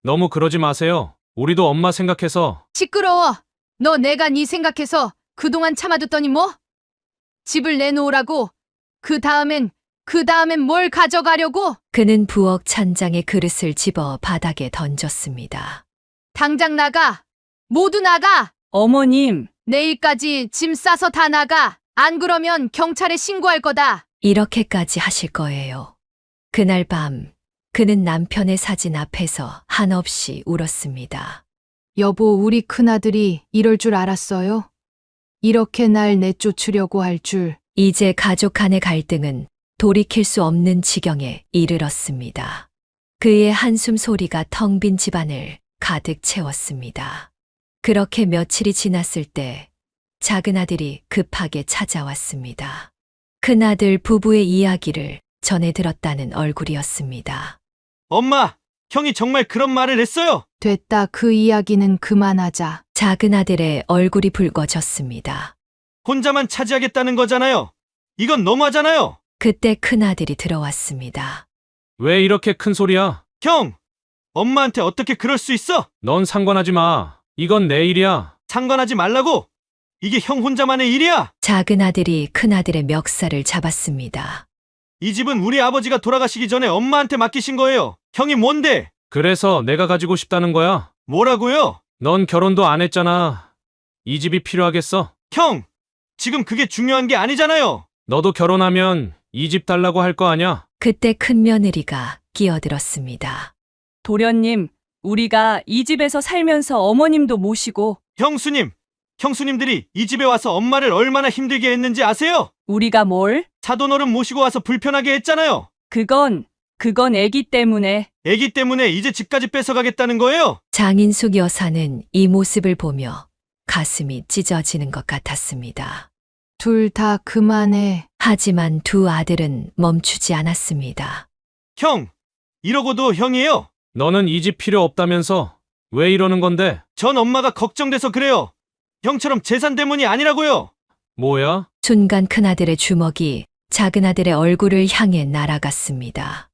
너무 그러지 마세요. 우리도 엄마 생각해서. 시끄러워. 너 내가 네 생각해서 그동안 참아뒀더니 뭐? 집을 내놓으라고? 그 다음엔 뭘 가져가려고? 그는 부엌 찬장에 그릇을 집어 바닥에 던졌습니다. 당장 나가. 모두 나가. 어머님, 내일까지 짐 싸서 다 나가. 안 그러면 경찰에 신고할 거다. 이렇게까지 하실 거예요. 그날 밤 그는 남편의 사진 앞에서 한없이 울었습니다. 여보, 우리 큰아들이 이럴 줄 알았어요? 이렇게 날 내쫓으려고 할 줄. 이제 가족 간의 갈등은 돌이킬 수 없는 지경에 이르렀습니다. 그의 한숨 소리가 텅 빈 집안을 가득 채웠습니다. 그렇게 며칠이 지났을 때 작은 아들이 급하게 찾아왔습니다. 큰아들 부부의 이야기를 전해 들었다는 얼굴이었습니다. 엄마, 형이 정말 그런 말을 했어요. 됐다. 그 이야기는 그만하자. 작은 아들의 얼굴이 붉어졌습니다. 혼자만 차지하겠다는 거잖아요. 이건 너무하잖아요. 그때 큰 아들이 들어왔습니다. 왜 이렇게 큰 소리야? 형, 엄마한테 어떻게 그럴 수 있어? 넌 상관하지 마. 이건 내 일이야. 상관하지 말라고. 이게 형 혼자만의 일이야. 작은 아들이 큰 아들의 멱살을 잡았습니다. 이 집은 우리 아버지가 돌아가시기 전에 엄마한테 맡기신 거예요. 형이 뭔데? 그래서 내가 가지고 싶다는 거야. 뭐라고요? 넌 결혼도 안 했잖아. 이 집이 필요하겠어? 형, 지금 그게 중요한 게 아니잖아요. 너도 결혼하면 이 집 달라고 할 거 아냐? 그때 큰 며느리가 끼어들었습니다. 도련님, 우리가 이 집에서 살면서 어머님도 모시고 형수님들이 이 집에 와서 엄마를 얼마나 힘들게 했는지 아세요? 우리가 뭘? 사돈어른 모시고 와서 불편하게 했잖아요. 그건 애기 때문에. 애기 때문에 이제 집까지 뺏어가겠다는 거예요? 장인숙 여사는 이 모습을 보며 가슴이 찢어지는 것 같았습니다. 둘 다 그만해. 하지만 두 아들은 멈추지 않았습니다. 형, 이러고도 형이에요. 너는 이 집 필요 없다면서 왜 이러는 건데? 전 엄마가 걱정돼서 그래요. 형처럼 재산 때문이 아니라고요. 뭐야? 순간 큰아들의 주먹이 작은아들의 얼굴을 향해 날아갔습니다.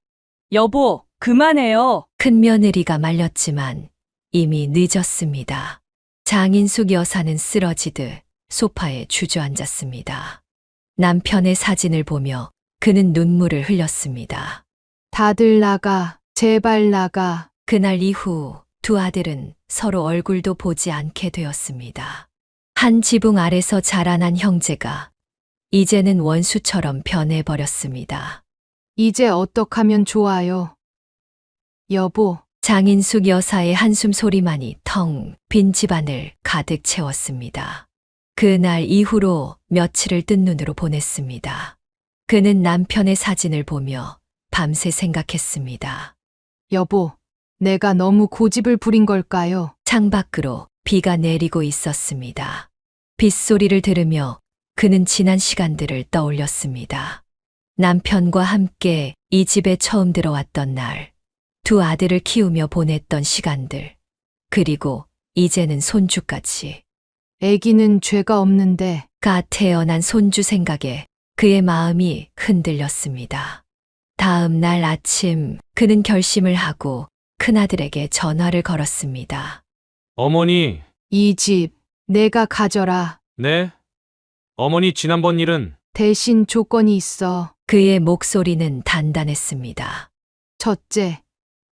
여보, 그만해요. 큰 며느리가 말렸지만 이미 늦었습니다. 장인숙 여사는 쓰러지듯 소파에 주저앉았습니다. 남편의 사진을 보며 그는 눈물을 흘렸습니다. 다들 나가. 제발 나가. 그날 이후 두 아들은 서로 얼굴도 보지 않게 되었습니다. 한 지붕 아래서 자라난 형제가 이제는 원수처럼 변해버렸습니다. 이제 어떡하면 좋아요? 여보, 장인숙 여사의 한숨 소리만이 텅 빈 집안을 가득 채웠습니다. 그날 이후로 며칠을 뜬 눈으로 보냈습니다. 그는 남편의 사진을 보며 밤새 생각했습니다. 여보, 내가 너무 고집을 부린 걸까요? 창밖으로 비가 내리고 있었습니다. 빗소리를 들으며 그는 지난 시간들을 떠올렸습니다. 남편과 함께 이 집에 처음 들어왔던 날, 두 아들을 키우며 보냈던 시간들, 그리고 이제는 손주까지. 애기는 죄가 없는데. 갓 태어난 손주 생각에 그의 마음이 흔들렸습니다. 다음 날 아침 그는 결심을 하고 큰아들에게 전화를 걸었습니다. 어머니, 이 집 내가 가져라. 네? 어머니 지난번 일은 대신 조건이 있어. 그의 목소리는 단단했습니다. 첫째,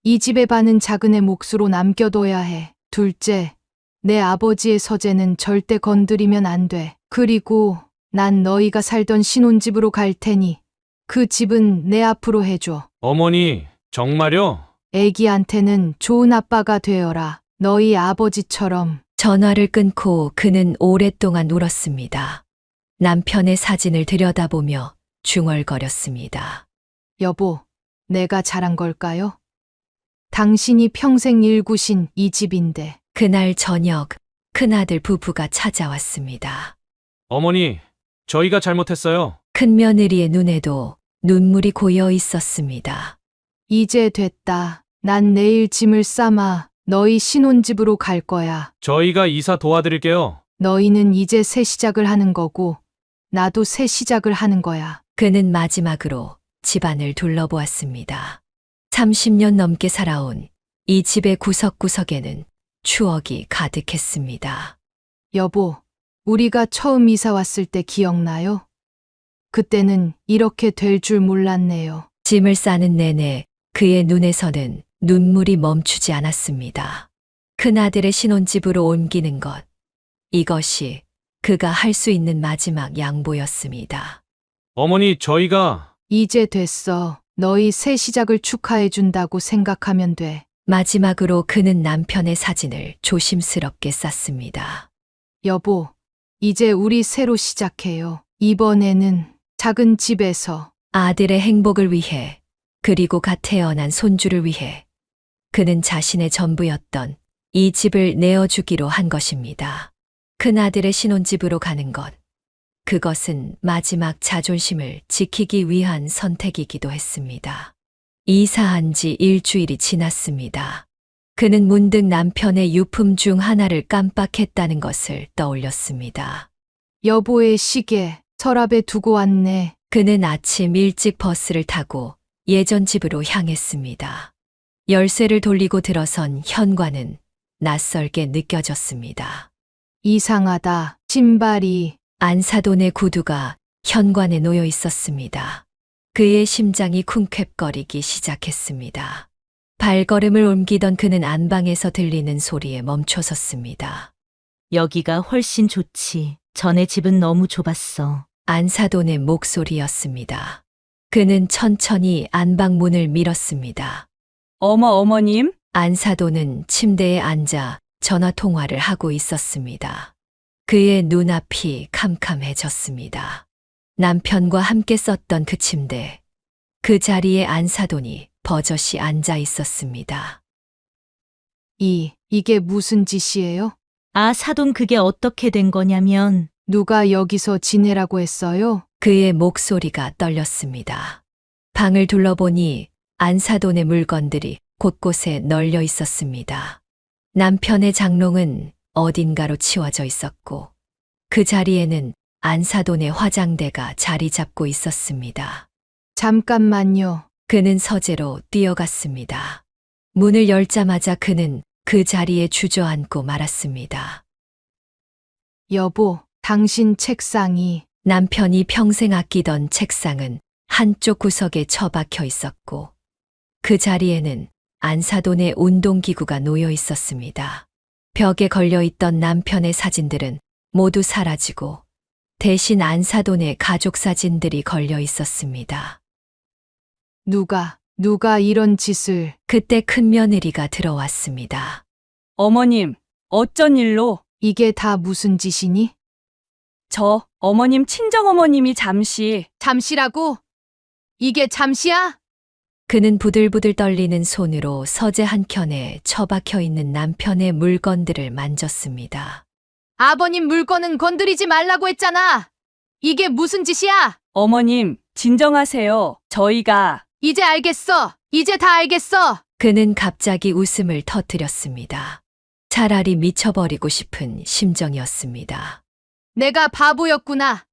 이 집의 반은 작은애 몫으로 남겨둬야 해. 둘째, 내 아버지의 서재는 절대 건드리면 안 돼. 그리고 난 너희가 살던 신혼집으로 갈 테니 그 집은 내 앞으로 해줘. 어머니, 정말요? 애기한테는 좋은 아빠가 되어라. 너희 아버지처럼. 전화를 끊고 그는 오랫동안 울었습니다. 남편의 사진을 들여다보며 중얼거렸습니다. 여보, 내가 잘한 걸까요? 당신이 평생 일구신 이 집인데. 그날 저녁 큰아들 부부가 찾아왔습니다. 어머니, 저희가 잘못했어요. 큰며느리의 눈에도 눈물이 고여 있었습니다. 이제 됐다. 난 내일 짐을 싸마 너희 신혼집으로 갈 거야. 저희가 이사 도와드릴게요. 너희는 이제 새 시작을 하는 거고 나도 새 시작을 하는 거야. 그는 마지막으로 집안을 둘러보았습니다. 30년 넘게 살아온 이 집의 구석구석에는 추억이 가득했습니다. 여보, 우리가 처음 이사 왔을 때 기억나요? 그때는 이렇게 될 줄 몰랐네요. 짐을 싸는 내내 그의 눈에서는 눈물이 멈추지 않았습니다. 큰아들의 신혼집으로 옮기는 것, 이것이 그가 할 수 있는 마지막 양보였습니다. 어머니, 저희가 이제 됐어. 너희 새 시작을 축하해준다고 생각하면 돼. 마지막으로 그는 남편의 사진을 조심스럽게 쌌습니다. 여보, 이제 우리 새로 시작해요. 이번에는 작은 집에서. 아들의 행복을 위해, 그리고 갓 태어난 손주를 위해 그는 자신의 전부였던 이 집을 내어주기로 한 것입니다. 큰아들의 신혼집으로 가는 것, 그것은 마지막 자존심을 지키기 위한 선택이기도 했습니다. 이사한 지 일주일이 지났습니다. 그는 문득 남편의 유품 중 하나를 깜빡했다는 것을 떠올렸습니다. 여보의 시계 서랍에 두고 왔네. 그는 아침 일찍 버스를 타고 예전 집으로 향했습니다. 열쇠를 돌리고 들어선 현관은 낯설게 느껴졌습니다. 이상하다. 신발이. 안사돈의 구두가 현관에 놓여 있었습니다. 그의 심장이 쿵쾅거리기 시작했습니다. 발걸음을 옮기던 그는 안방에서 들리는 소리에 멈춰섰습니다. 여기가 훨씬 좋지. 전에 집은 너무 좁았어. 안사돈의 목소리였습니다. 그는 천천히 안방 문을 밀었습니다. 어머님? 안사돈은 침대에 앉아 전화 통화를 하고 있었습니다. 그의 눈앞이 캄캄해졌습니다. 남편과 함께 썼던 그 침대, 그 자리에 안사돈이 버젓이 앉아 있었습니다. 이게 무슨 짓이에요? 아, 사돈 그게 어떻게 된 거냐면 누가 여기서 지내라고 했어요? 그의 목소리가 떨렸습니다. 방을 둘러보니 안사돈의 물건들이 곳곳에 널려 있었습니다. 남편의 장롱은 어딘가로 치워져 있었고 그 자리에는 안사돈의 화장대가 자리 잡고 있었습니다. 잠깐만요. 그는 서재로 뛰어갔습니다. 문을 열자마자 그는 그 자리에 주저앉고 말았습니다. 여보, 당신 책상이. 남편이 평생 아끼던 책상은 한쪽 구석에 처박혀 있었고 그 자리에는 안사돈의 운동기구가 놓여 있었습니다. 벽에 걸려 있던 남편의 사진들은 모두 사라지고 대신 안사돈의 가족 사진들이 걸려 있었습니다. 누가 이런 짓을. 그때 큰며느리가 들어왔습니다. 어머님, 어쩐 일로? 이게 다 무슨 짓이니? 저 어머님 친정어머님이 잠시라고? 이게 잠시야? 그는 부들부들 떨리는 손으로 서재 한켠에 처박혀 있는 남편의 물건들을 만졌습니다. 아버님 물건은 건드리지 말라고 했잖아. 이게 무슨 짓이야? 어머님, 진정하세요. 저희가 이제 알겠어. 이제 다 알겠어. 그는 갑자기 웃음을 터뜨렸습니다. 차라리 미쳐버리고 싶은 심정이었습니다. 내가 바보였구나.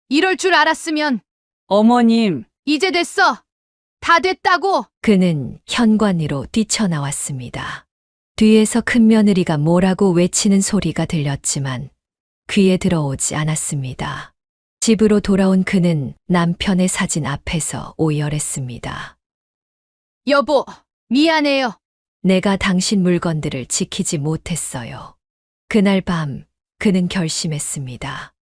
이럴 줄 알았으면. 어머님, 이제 됐어. 다 됐다고. 그는 현관으로 뛰쳐나왔습니다. 뒤에서 큰며느리가 뭐라고 외치는 소리가 들렸지만 귀에 들어오지 않았습니다. 집으로 돌아온 그는 남편의 사진 앞에서 오열했습니다. 여보, 미안해요. 내가 당신 물건들을 지키지 못했어요. 그날 밤 그는 결심했습니다.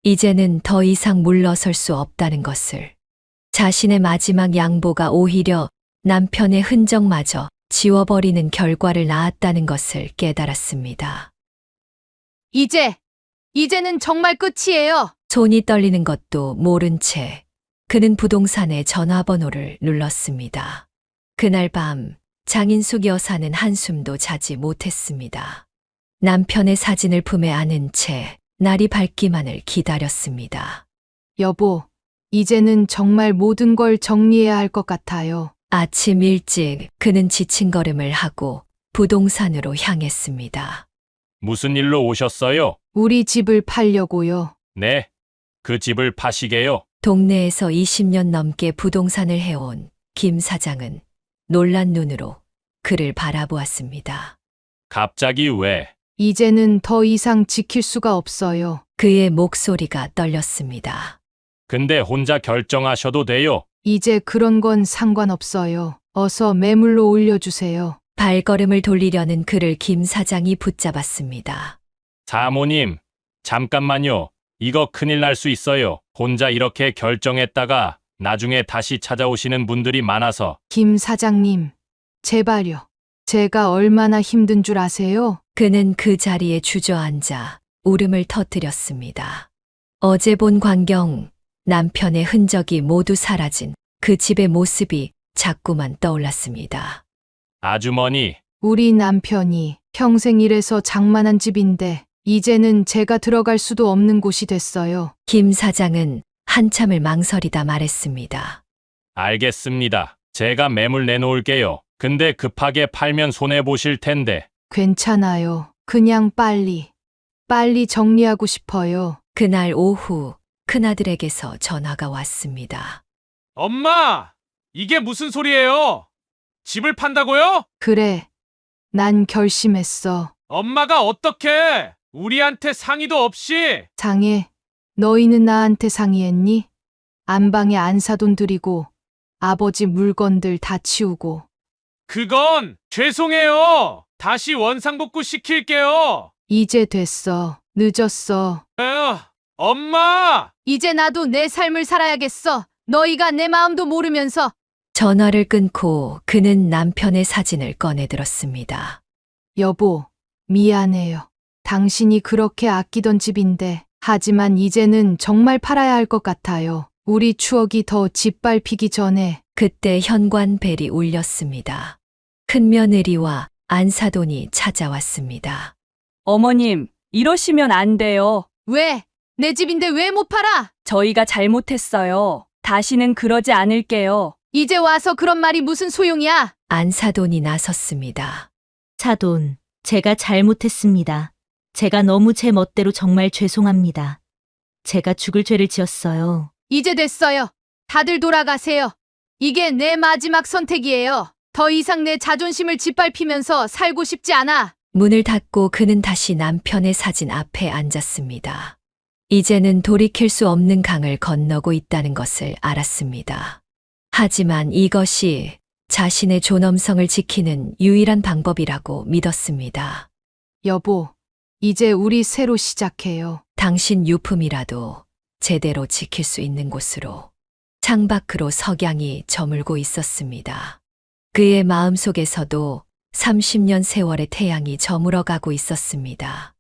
이제는 더 이상 물러설 수 없다는 것을. 자신의 마지막 양보가 오히려 남편의 흔적마저 지워버리는 결과를 낳았다는 것을 깨달았습니다. 이제는 정말 끝이에요. 손이 떨리는 것도 모른 채 그는 부동산의 전화번호를 눌렀습니다. 그날 밤 장인숙 여사는 한숨도 자지 못했습니다. 남편의 사진을 품에 안은 채 날이 밝기만을 기다렸습니다. 여보, 이제는 정말 모든 걸 정리해야 할 것 같아요. 아침 일찍 그는 지친 걸음을 하고 부동산으로 향했습니다. 무슨 일로 오셨어요? 우리 집을 팔려고요. 네. 그 집을 파시게요. 동네에서 20년 넘게 부동산을 해온 김 사장은 놀란 눈으로 그를 바라보았습니다. 갑자기 왜? 이제는 더 이상 지킬 수가 없어요. 그의 목소리가 떨렸습니다. 근데 혼자 결정하셔도 돼요. 이제 그런 건 상관없어요. 어서 매물로 올려주세요. 발걸음을 돌리려는 그를 김 사장이 붙잡았습니다. 사모님, 잠깐만요. 이거 큰일 날 수 있어요. 혼자 이렇게 결정했다가 나중에 다시 찾아오시는 분들이 많아서. 김 사장님, 제발요. 제가 얼마나 힘든 줄 아세요? 그는 그 자리에 주저앉아 울음을 터뜨렸습니다. 어제 본 광경, 남편의 흔적이 모두 사라진 그 집의 모습이 자꾸만 떠올랐습니다. 아주머니, 우리 남편이 평생 일해서 장만한 집인데 이제는 제가 들어갈 수도 없는 곳이 됐어요. 김 사장은 한참을 망설이다 말했습니다. 알겠습니다. 제가 매물 내놓을게요. 근데 급하게 팔면 손해보실 텐데. 괜찮아요. 그냥 빨리 정리하고 싶어요. 그날 오후 큰아들에게서 전화가 왔습니다. 엄마! 이게 무슨 소리예요? 집을 판다고요? 그래. 난 결심했어. 엄마가 어떻게 우리한테 상의도 없이? 상해. 너희는 나한테 상의했니? 안방에 안사돈 들이고 아버지 물건들 다 치우고. 그건 죄송해요. 다시 원상복구 시킬게요. 이제 됐어. 늦었어. 에휴, 엄마! 이제 나도 내 삶을 살아야겠어. 너희가 내 마음도 모르면서. 전화를 끊고 그는 남편의 사진을 꺼내 들었습니다. 여보, 미안해요. 당신이 그렇게 아끼던 집인데, 하지만 이제는 정말 팔아야 할 것 같아요. 우리 추억이 더 짓밟히기 전에. 그때 현관벨이 울렸습니다. 큰며느리와 안사돈이 찾아왔습니다. 어머님, 이러시면 안 돼요. 왜? 내 집인데 왜 못 팔아? 저희가 잘못했어요. 다시는 그러지 않을게요. 이제 와서 그런 말이 무슨 소용이야? 안사돈이 나섰습니다. 사돈, 제가 잘못했습니다. 제가 너무 제 멋대로 정말 죄송합니다. 제가 죽을 죄를 지었어요. 이제 됐어요. 다들 돌아가세요. 이게 내 마지막 선택이에요. 더 이상 내 자존심을 짓밟히면서 살고 싶지 않아. 문을 닫고 그는 다시 남편의 사진 앞에 앉았습니다. 이제는 돌이킬 수 없는 강을 건너고 있다는 것을 알았습니다. 하지만 이것이 자신의 존엄성을 지키는 유일한 방법이라고 믿었습니다. 여보, 이제 우리 새로 시작해요. 당신 유품이라도 제대로 지킬 수 있는 곳으로. 창밖으로 석양이 저물고 있었습니다. 그의 마음속에서도 30년 세월의 태양이 저물어가고 있었습니다.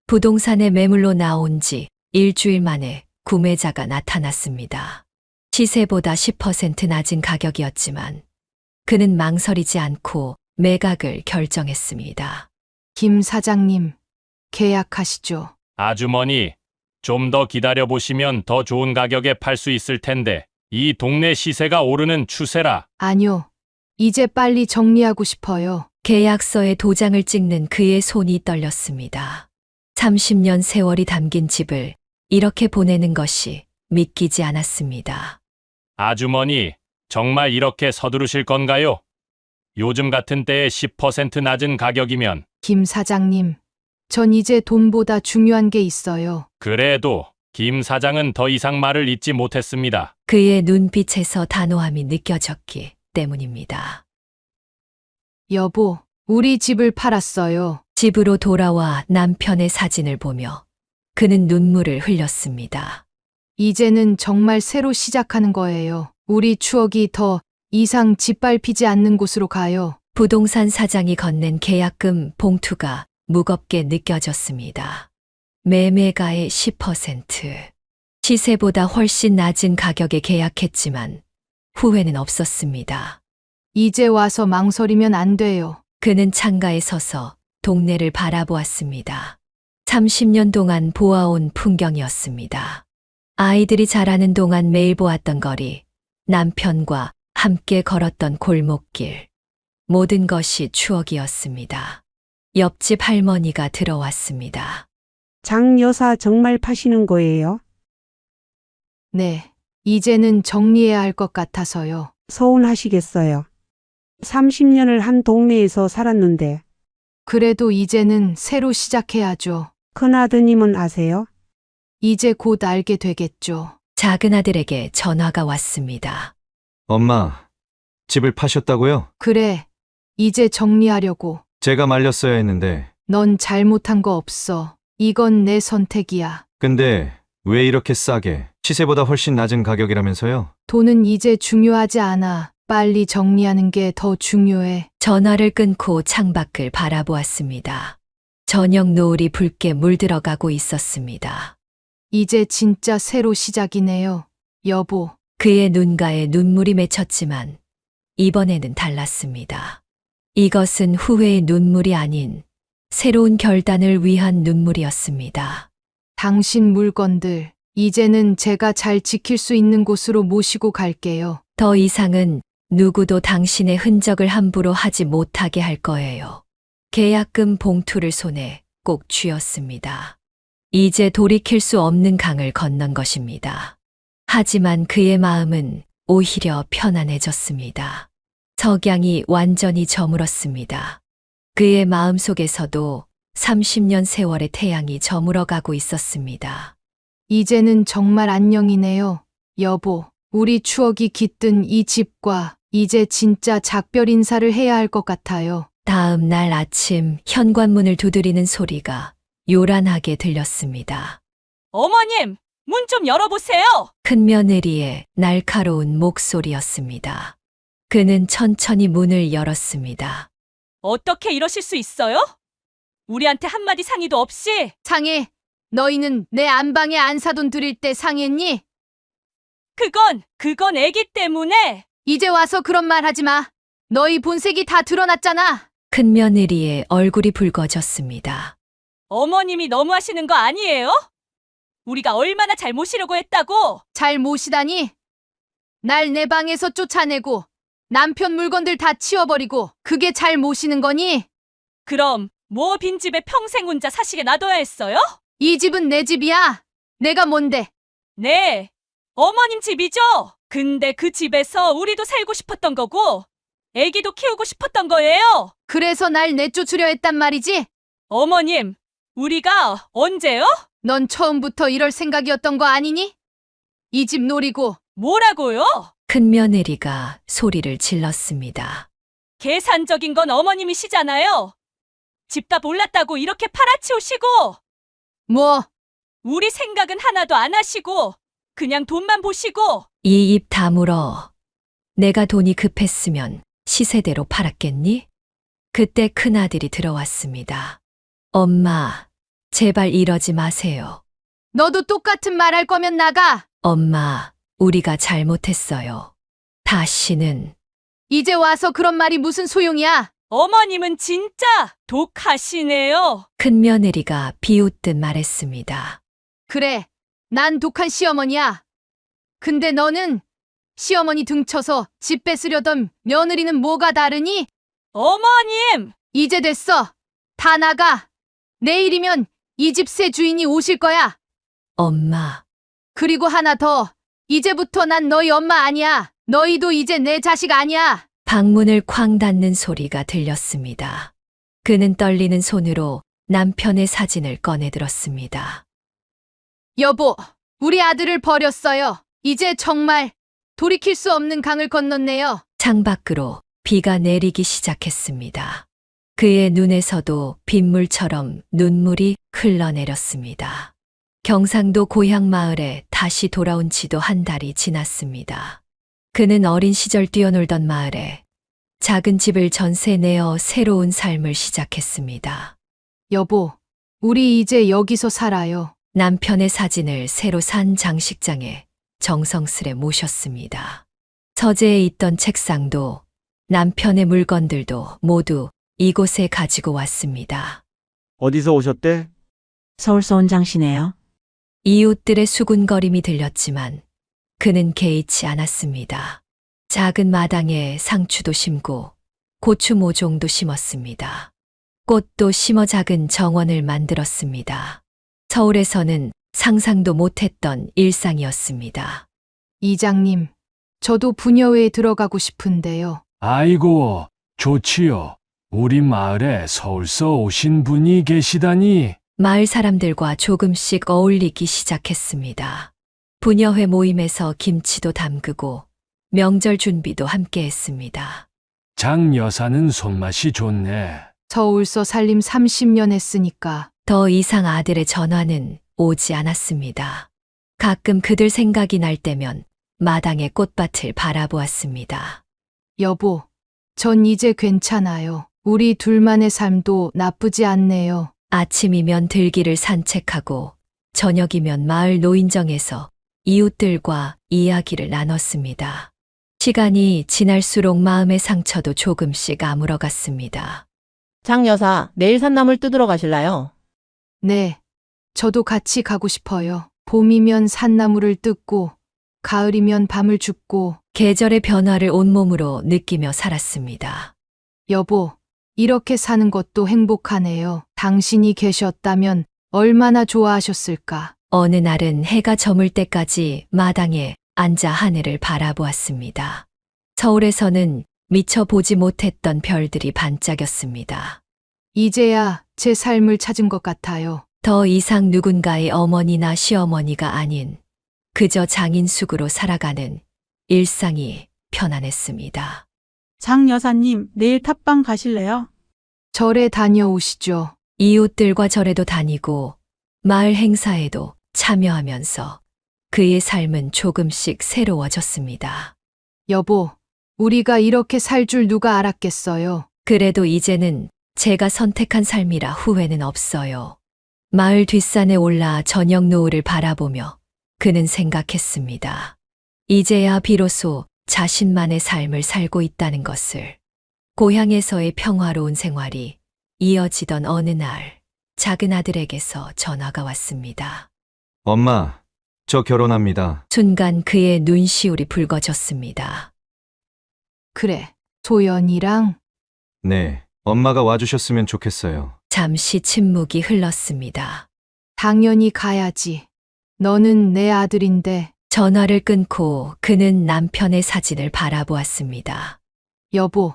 부동산에 매물로 나온 지 일주일 만에 구매자가 나타났습니다. 시세보다 10% 낮은 가격이었지만 그는 망설이지 않고 매각을 결정했습니다. 김 사장님, 계약하시죠. 아주머니, 좀 더 기다려보시면 더 좋은 가격에 팔 수 있을 텐데, 이 동네 시세가 오르는 추세라. 아니요. 이제 빨리 정리하고 싶어요. 계약서에 도장을 찍는 그의 손이 떨렸습니다. 30년 세월이 담긴 집을 이렇게 보내는 것이 믿기지 않았습니다. 아주머니, 정말 이렇게 서두르실 건가요? 요즘 같은 때에 10% 낮은 가격이면. 김 사장님, 전 이제 돈보다 중요한 게 있어요. 그래도 김 사장은 더 이상 말을 잇지 못했습니다. 그의 눈빛에서 단호함이 느껴졌기 때문입니다. 여보, 우리 집을 팔았어요. 집으로 돌아와 남편의 사진을 보며 그는 눈물을 흘렸습니다. 이제는 정말 새로 시작하는 거예요. 우리 추억이 더 이상 짓밟히지 않는 곳으로 가요. 부동산 사장이 건넨 계약금 봉투가 무겁게 느껴졌습니다. 매매가의 10%. 시세보다 훨씬 낮은 가격에 계약했지만 후회는 없었습니다. 이제 와서 망설이면 안 돼요. 그는 창가에 서서 동네를 바라보았습니다. 30년 동안 보아온 풍경이었습니다. 아이들이 자라는 동안 매일 보았던 거리, 남편과 함께 걸었던 골목길. 모든 것이 추억이었습니다. 옆집 할머니가 들어왔습니다. 장 여사 정말 파시는 거예요? 네. 이제는 정리해야 할 것 같아서요. 서운하시겠어요. 30년을 한 동네에서 살았는데. 그래도 이제는 새로 시작해야죠. 큰아드님은 아세요? 이제 곧 알게 되겠죠. 작은 아들에게 전화가 왔습니다. 엄마, 집을 파셨다고요? 그래. 이제 정리하려고. 제가 말렸어야 했는데. 넌 잘못한 거 없어. 이건 내 선택이야. 근데 왜 이렇게 싸게? 시세보다 훨씬 낮은 가격이라면서요? 돈은 이제 중요하지 않아. 빨리 정리하는 게 더 중요해. 전화를 끊고 창밖을 바라보았습니다. 저녁 노을이 붉게 물들어가고 있었습니다. 이제 진짜 새로 시작이네요. 여보. 그의 눈가에 눈물이 맺혔지만 이번에는 달랐습니다. 이것은 후회의 눈물이 아닌 새로운 결단을 위한 눈물이었습니다. 당신 물건들, 이제는 제가 잘 지킬 수 있는 곳으로 모시고 갈게요. 더 이상은 누구도 당신의 흔적을 함부로 하지 못하게 할 거예요. 계약금 봉투를 손에 꼭 쥐었습니다. 이제 돌이킬 수 없는 강을 건넌 것입니다. 하지만 그의 마음은 오히려 편안해졌습니다. 석양이 완전히 저물었습니다. 그의 마음속에서도 30년 세월의 태양이 저물어가고 있었습니다. 이제는 정말 안녕이네요. 여보, 우리 추억이 깃든 이 집과 이제 진짜 작별 인사를 해야 할 것 같아요. 다음 날 아침 현관문을 두드리는 소리가 요란하게 들렸습니다. 어머님, 문 좀 열어보세요. 큰며느리의 날카로운 목소리였습니다. 그는 천천히 문을 열었습니다. 어떻게 이러실 수 있어요? 우리한테 한마디 상의도 없이. 상해, 너희는 내 안방에 안사돈 드릴 때 상했니? 그건 애기 때문에. 이제 와서 그런 말 하지 마. 너희 본색이 다 드러났잖아. 큰며느리의 얼굴이 붉어졌습니다. 어머님이 너무하시는 거 아니에요? 우리가 얼마나 잘 모시려고 했다고. 잘 모시다니? 날 내 방에서 쫓아내고 남편 물건들 다 치워버리고 그게 잘 모시는 거니? 그럼 뭐 빈집에 평생 혼자 사시게 놔둬야 했어요? 이 집은 내 집이야. 내가 뭔데? 네, 어머님 집이죠. 근데 그 집에서 우리도 살고 싶었던 거고 애기도 키우고 싶었던 거예요. 그래서 날 내쫓으려 했단 말이지? 어머님, 우리가 언제요? 넌 처음부터 이럴 생각이었던 거 아니니? 이 집 노리고. 뭐라고요? 큰며느리가 소리를 질렀습니다. 계산적인 건 어머님이시잖아요. 집값 올랐다고 이렇게 팔아치우시고 뭐? 우리 생각은 하나도 안 하시고 그냥 돈만 보시고. 이 입 다물어. 내가 돈이 급했으면 시세대로 팔았겠니? 그때 큰아들이 들어왔습니다. 엄마, 제발 이러지 마세요. 너도 똑같은 말 할 거면 나가. 엄마, 우리가 잘못했어요. 다시는. 이제 와서 그런 말이 무슨 소용이야? 어머님은 진짜 독하시네요. 큰며느리가 비웃듯 말했습니다. 그래, 난 독한 시어머니야. 근데 너는 시어머니 등쳐서 집 뺏으려던 며느리는 뭐가 다르니? 어머님! 이제 됐어. 다 나가. 내일이면 이 집 새 주인이 오실 거야. 엄마, 그리고 하나 더. 이제부터 난 너희 엄마 아니야. 너희도 이제 내 자식 아니야. 방문을 쾅 닫는 소리가 들렸습니다. 그는 떨리는 손으로 남편의 사진을 꺼내들었습니다. 여보, 우리 아들을 버렸어요. 이제 정말 돌이킬 수 없는 강을 건넜네요. 창밖으로 비가 내리기 시작했습니다. 그의 눈에서도 빗물처럼 눈물이 흘러내렸습니다. 경상도 고향 마을에 다시 돌아온 지도 한 달이 지났습니다. 그는 어린 시절 뛰어놀던 마을에 작은 집을 전세 내어 새로운 삶을 시작했습니다. 여보, 우리 이제 여기서 살아요. 남편의 사진을 새로 산 장식장에 정성스레 모셨습니다. 서재에 있던 책상도 남편의 물건들도 모두 이곳에 가지고 왔습니다. 어디서 오셨대? 서울서 온 장씨네요. 이웃들의 수군거림이 들렸지만 그는 개의치 않았습니다. 작은 마당에 상추도 심고 고추 모종도 심었습니다. 꽃도 심어 작은 정원을 만들었습니다. 서울에서는 상상도 못했던 일상이었습니다. 이장님, 저도 부녀회에 들어가고 싶은데요. 아이고, 좋지요. 우리 마을에 서울서 오신 분이 계시다니. 마을 사람들과 조금씩 어울리기 시작했습니다. 부녀회 모임에서 김치도 담그고 명절 준비도 함께 했습니다. 장 여사는 손맛이 좋네. 서울서 살림 30년 했으니까. 더 이상 아들의 전화는 오지 않았습니다. 가끔 그들 생각이 날 때면 마당의 꽃밭을 바라보았습니다. 여보, 전 이제 괜찮아요. 우리 둘만의 삶도 나쁘지 않네요. 아침이면 들기를 산책하고 저녁이면 마을 노인정에서 이웃들과 이야기를 나눴습니다. 시간이 지날수록 마음의 상처도 조금씩 아물어갔습니다. 장 여사, 내일 산나물 뜯으러 가실라요? 네. 저도 같이 가고 싶어요. 봄이면 산나물을 뜯고, 가을이면 밤을 줍고, 계절의 변화를 온몸으로 느끼며 살았습니다. 여보, 이렇게 사는 것도 행복하네요. 당신이 계셨다면 얼마나 좋아하셨을까. 어느 날은 해가 저물 때까지 마당에 앉아 하늘을 바라보았습니다. 서울에서는 미처 보지 못했던 별들이 반짝였습니다. 이제야 제 삶을 찾은 것 같아요. 더 이상 누군가의 어머니나 시어머니가 아닌 그저 장인숙으로 살아가는 일상이 편안했습니다. 장 여사님, 내일 탑방 가실래요? 절에 다녀오시죠. 이웃들과 절에도 다니고 마을 행사에도 참여하면서 그의 삶은 조금씩 새로워졌습니다. 여보, 우리가 이렇게 살 줄 누가 알았겠어요. 그래도 이제는 제가 선택한 삶이라 후회는 없어요. 마을 뒷산에 올라 저녁 노을을 바라보며 그는 생각했습니다. 이제야 비로소 자신만의 삶을 살고 있다는 것을. 고향에서의 평화로운 생활이 이어지던 어느 날 작은 아들에게서 전화가 왔습니다. 엄마, 저 결혼합니다. 순간 그의 눈시울이 붉어졌습니다. 그래, 소연이랑? 네, 엄마가 와주셨으면 좋겠어요. 잠시 침묵이 흘렀습니다. 당연히 가야지. 너는 내 아들인데. 전화를 끊고 그는 남편의 사진을 바라보았습니다. 여보,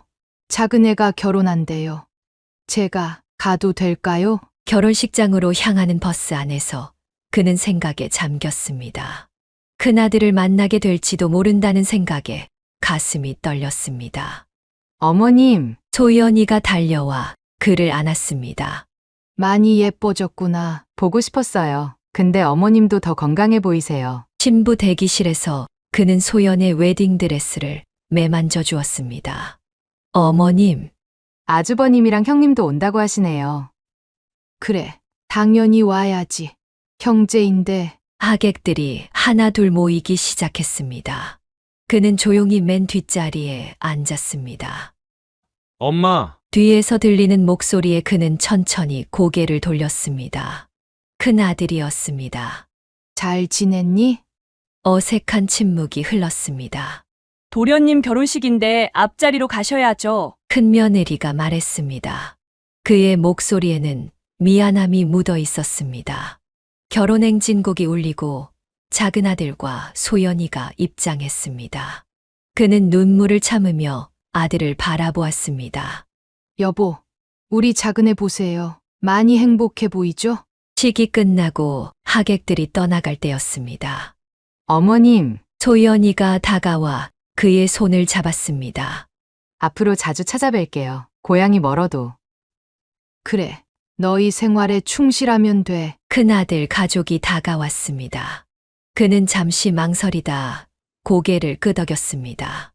작은애가 결혼한대요. 제가 가도 될까요? 결혼식장으로 향하는 버스 안에서 그는 생각에 잠겼습니다. 큰아들을 만나게 될지도 모른다는 생각에 가슴이 떨렸습니다. 어머님, 소연이가 달려와 그를 안았습니다. 많이 예뻐졌구나. 보고 싶었어요. 근데 어머님도 더 건강해 보이세요. 신부 대기실에서 그는 소연의 웨딩드레스를 매만져 주었습니다. 어머님, 아주버님이랑 형님도 온다고 하시네요. 그래, 당연히 와야지. 형제인데. 하객들이 하나둘 모이기 시작했습니다. 그는 조용히 맨 뒷자리에 앉았습니다. 엄마, 뒤에서 들리는 목소리에 그는 천천히 고개를 돌렸습니다. 큰 아들이었습니다. 잘 지냈니? 어색한 침묵이 흘렀습니다. 도련님 결혼식인데 앞자리로 가셔야죠. 큰 며느리가 말했습니다. 그의 목소리에는 미안함이 묻어 있었습니다. 결혼 행진곡이 울리고 작은 아들과 소연이가 입장했습니다. 그는 눈물을 참으며 아들을 바라보았습니다. 여보, 우리 작은애 보세요. 많이 행복해 보이죠? 식이 끝나고 하객들이 떠나갈 때였습니다. 어머님, 소연이가 다가와 그의 손을 잡았습니다. 앞으로 자주 찾아뵐게요. 고향이 멀어도. 그래, 너희 생활에 충실하면 돼. 큰아들 가족이 다가왔습니다. 그는 잠시 망설이다 고개를 끄덕였습니다.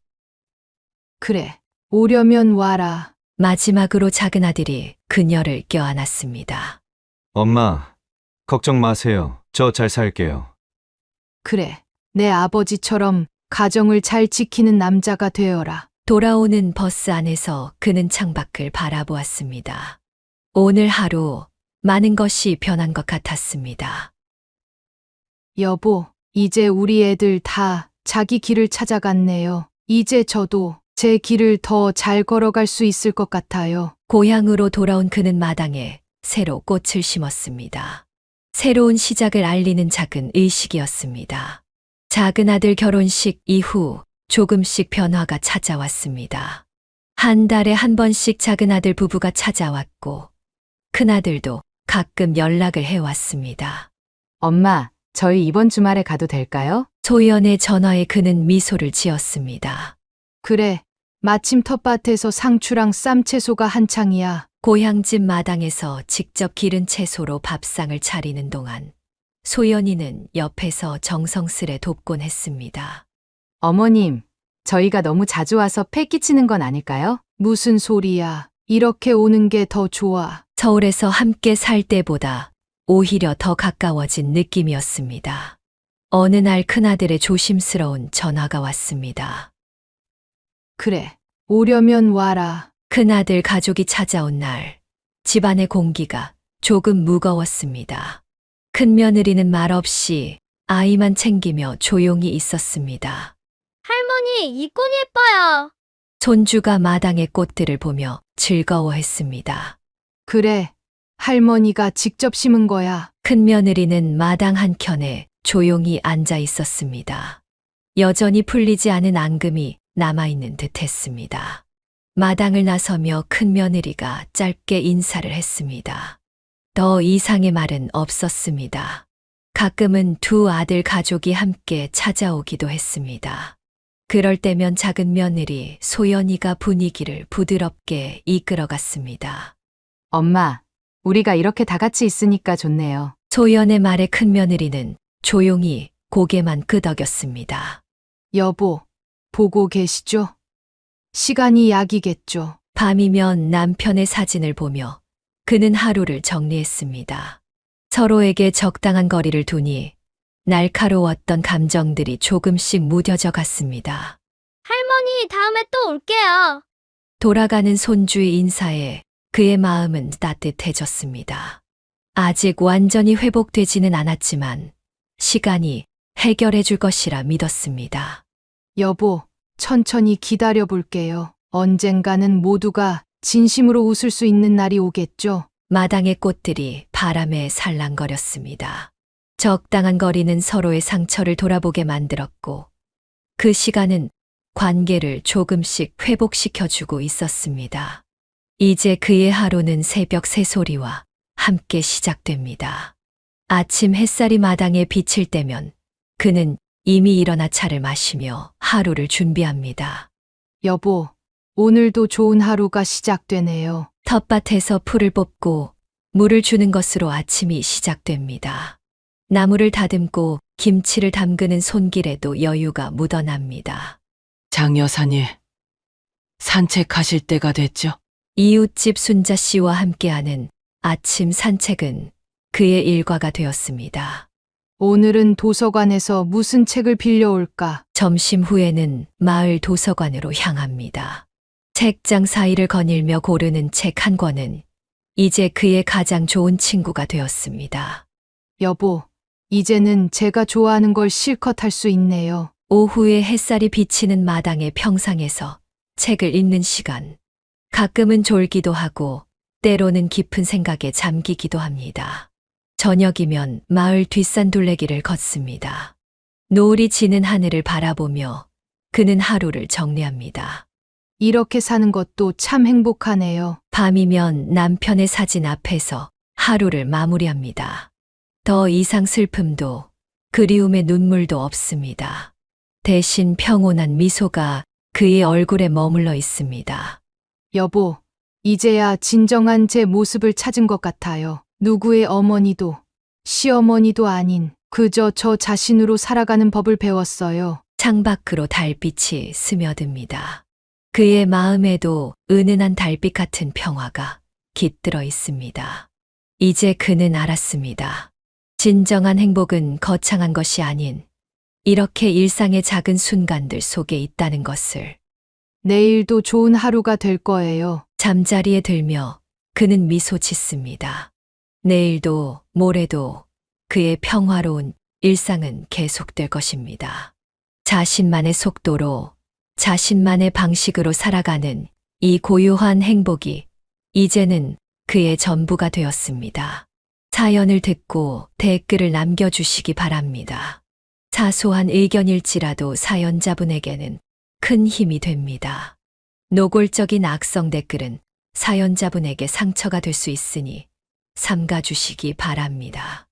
그래, 오려면 와라. 마지막으로 작은 아들이 그녀를 껴안았습니다. 엄마, 걱정 마세요. 저 잘 살게요. 그래, 내 아버지처럼 가정을 잘 지키는 남자가 되어라. 돌아오는 버스 안에서 그는 창밖을 바라보았습니다. 오늘 하루 많은 것이 변한 것 같았습니다. 여보, 이제 우리 애들 다 자기 길을 찾아갔네요. 이제 저도 제 길을 더 잘 걸어갈 수 있을 것 같아요. 고향으로 돌아온 그는 마당에 새로 꽃을 심었습니다. 새로운 시작을 알리는 작은 의식이었습니다. 작은 아들 결혼식 이후 조금씩 변화가 찾아왔습니다. 한 달에 한 번씩 작은 아들 부부가 찾아왔고 큰아들도 가끔 연락을 해왔습니다. 엄마, 저희 이번 주말에 가도 될까요? 소연의 전화에 그는 미소를 지었습니다. 그래, 마침 텃밭에서 상추랑 쌈채소가 한창이야. 고향집 마당에서 직접 기른 채소로 밥상을 차리는 동안 소연이는 옆에서 정성스레 돕곤 했습니다. 어머님, 저희가 너무 자주 와서 패 끼치는 건 아닐까요? 무슨 소리야. 이렇게 오는 게 더 좋아. 서울에서 함께 살 때보다 오히려 더 가까워진 느낌이었습니다. 어느 날 큰아들의 조심스러운 전화가 왔습니다. 그래, 오려면 와라. 큰아들 가족이 찾아온 날 집안의 공기가 조금 무거웠습니다. 큰 며느리는 말없이 아이만 챙기며 조용히 있었습니다. 할머니, 이 꽃 예뻐요. 손주가 마당의 꽃들을 보며 즐거워했습니다. 그래, 할머니가 직접 심은 거야. 큰 며느리는 마당 한켠에 조용히 앉아 있었습니다. 여전히 풀리지 않은 앙금이 남아있는 듯 했습니다. 마당을 나서며 큰 며느리가 짧게 인사를 했습니다. 더 이상의 말은 없었습니다. 가끔은 두 아들 가족이 함께 찾아오기도 했습니다. 그럴 때면 작은 며느리 소연이가 분위기를 부드럽게 이끌어갔습니다. 엄마, 우리가 이렇게 다 같이 있으니까 좋네요. 소연의 말에 큰 며느리는 조용히 고개만 끄덕였습니다. 여보, 보고 계시죠? 시간이 약이겠죠. 밤이면 남편의 사진을 보며 그는 하루를 정리했습니다. 서로에게 적당한 거리를 두니 날카로웠던 감정들이 조금씩 무뎌져 갔습니다. 할머니, 다음에 또 올게요. 돌아가는 손주의 인사에 그의 마음은 따뜻해졌습니다. 아직 완전히 회복되지는 않았지만 시간이 해결해 줄 것이라 믿었습니다. 여보, 천천히 기다려 볼게요. 언젠가는 모두가 진심으로 웃을 수 있는 날이 오겠죠? 마당의 꽃들이 바람에 살랑거렸습니다. 적당한 거리는 서로의 상처를 돌아보게 만들었고 그 시간은 관계를 조금씩 회복시켜주고 있었습니다. 이제 그의 하루는 새벽 새소리와 함께 시작됩니다. 아침 햇살이 마당에 비칠 때면 그는 이미 일어나 차를 마시며 하루를 준비합니다. 여보, 오늘도 좋은 하루가 시작되네요. 텃밭에서 풀을 뽑고 물을 주는 것으로 아침이 시작됩니다. 나무를 다듬고 김치를 담그는 손길에도 여유가 묻어납니다. 장 여사님, 산책하실 때가 됐죠? 이웃집 순자 씨와 함께하는 아침 산책은 그의 일과가 되었습니다. 오늘은 도서관에서 무슨 책을 빌려올까? 점심 후에는 마을 도서관으로 향합니다. 책장 사이를 거닐며 고르는 책 한 권은 이제 그의 가장 좋은 친구가 되었습니다. 여보, 이제는 제가 좋아하는 걸 실컷 할 수 있네요. 오후에 햇살이 비치는 마당의 평상에서 책을 읽는 시간. 가끔은 졸기도 하고 때로는 깊은 생각에 잠기기도 합니다. 저녁이면 마을 뒷산 둘레길을 걷습니다. 노을이 지는 하늘을 바라보며 그는 하루를 정리합니다. 이렇게 사는 것도 참 행복하네요. 밤이면 남편의 사진 앞에서 하루를 마무리합니다. 더 이상 슬픔도 그리움의 눈물도 없습니다. 대신 평온한 미소가 그의 얼굴에 머물러 있습니다. 여보, 이제야 진정한 제 모습을 찾은 것 같아요. 누구의 어머니도 시어머니도 아닌 그저 저 자신으로 살아가는 법을 배웠어요. 창밖으로 달빛이 스며듭니다. 그의 마음에도 은은한 달빛 같은 평화가 깃들어 있습니다. 이제 그는 알았습니다. 진정한 행복은 거창한 것이 아닌 이렇게 일상의 작은 순간들 속에 있다는 것을. 내일도 좋은 하루가 될 거예요. 잠자리에 들며 그는 미소 짓습니다. 내일도 모레도 그의 평화로운 일상은 계속될 것입니다. 자신만의 속도로 자신만의 방식으로 살아가는 이 고요한 행복이 이제는 그의 전부가 되었습니다. 사연을 듣고 댓글을 남겨주시기 바랍니다. 사소한 의견일지라도 사연자분에게는 큰 힘이 됩니다. 노골적인 악성 댓글은 사연자분에게 상처가 될 수 있으니 삼가주시기 바랍니다.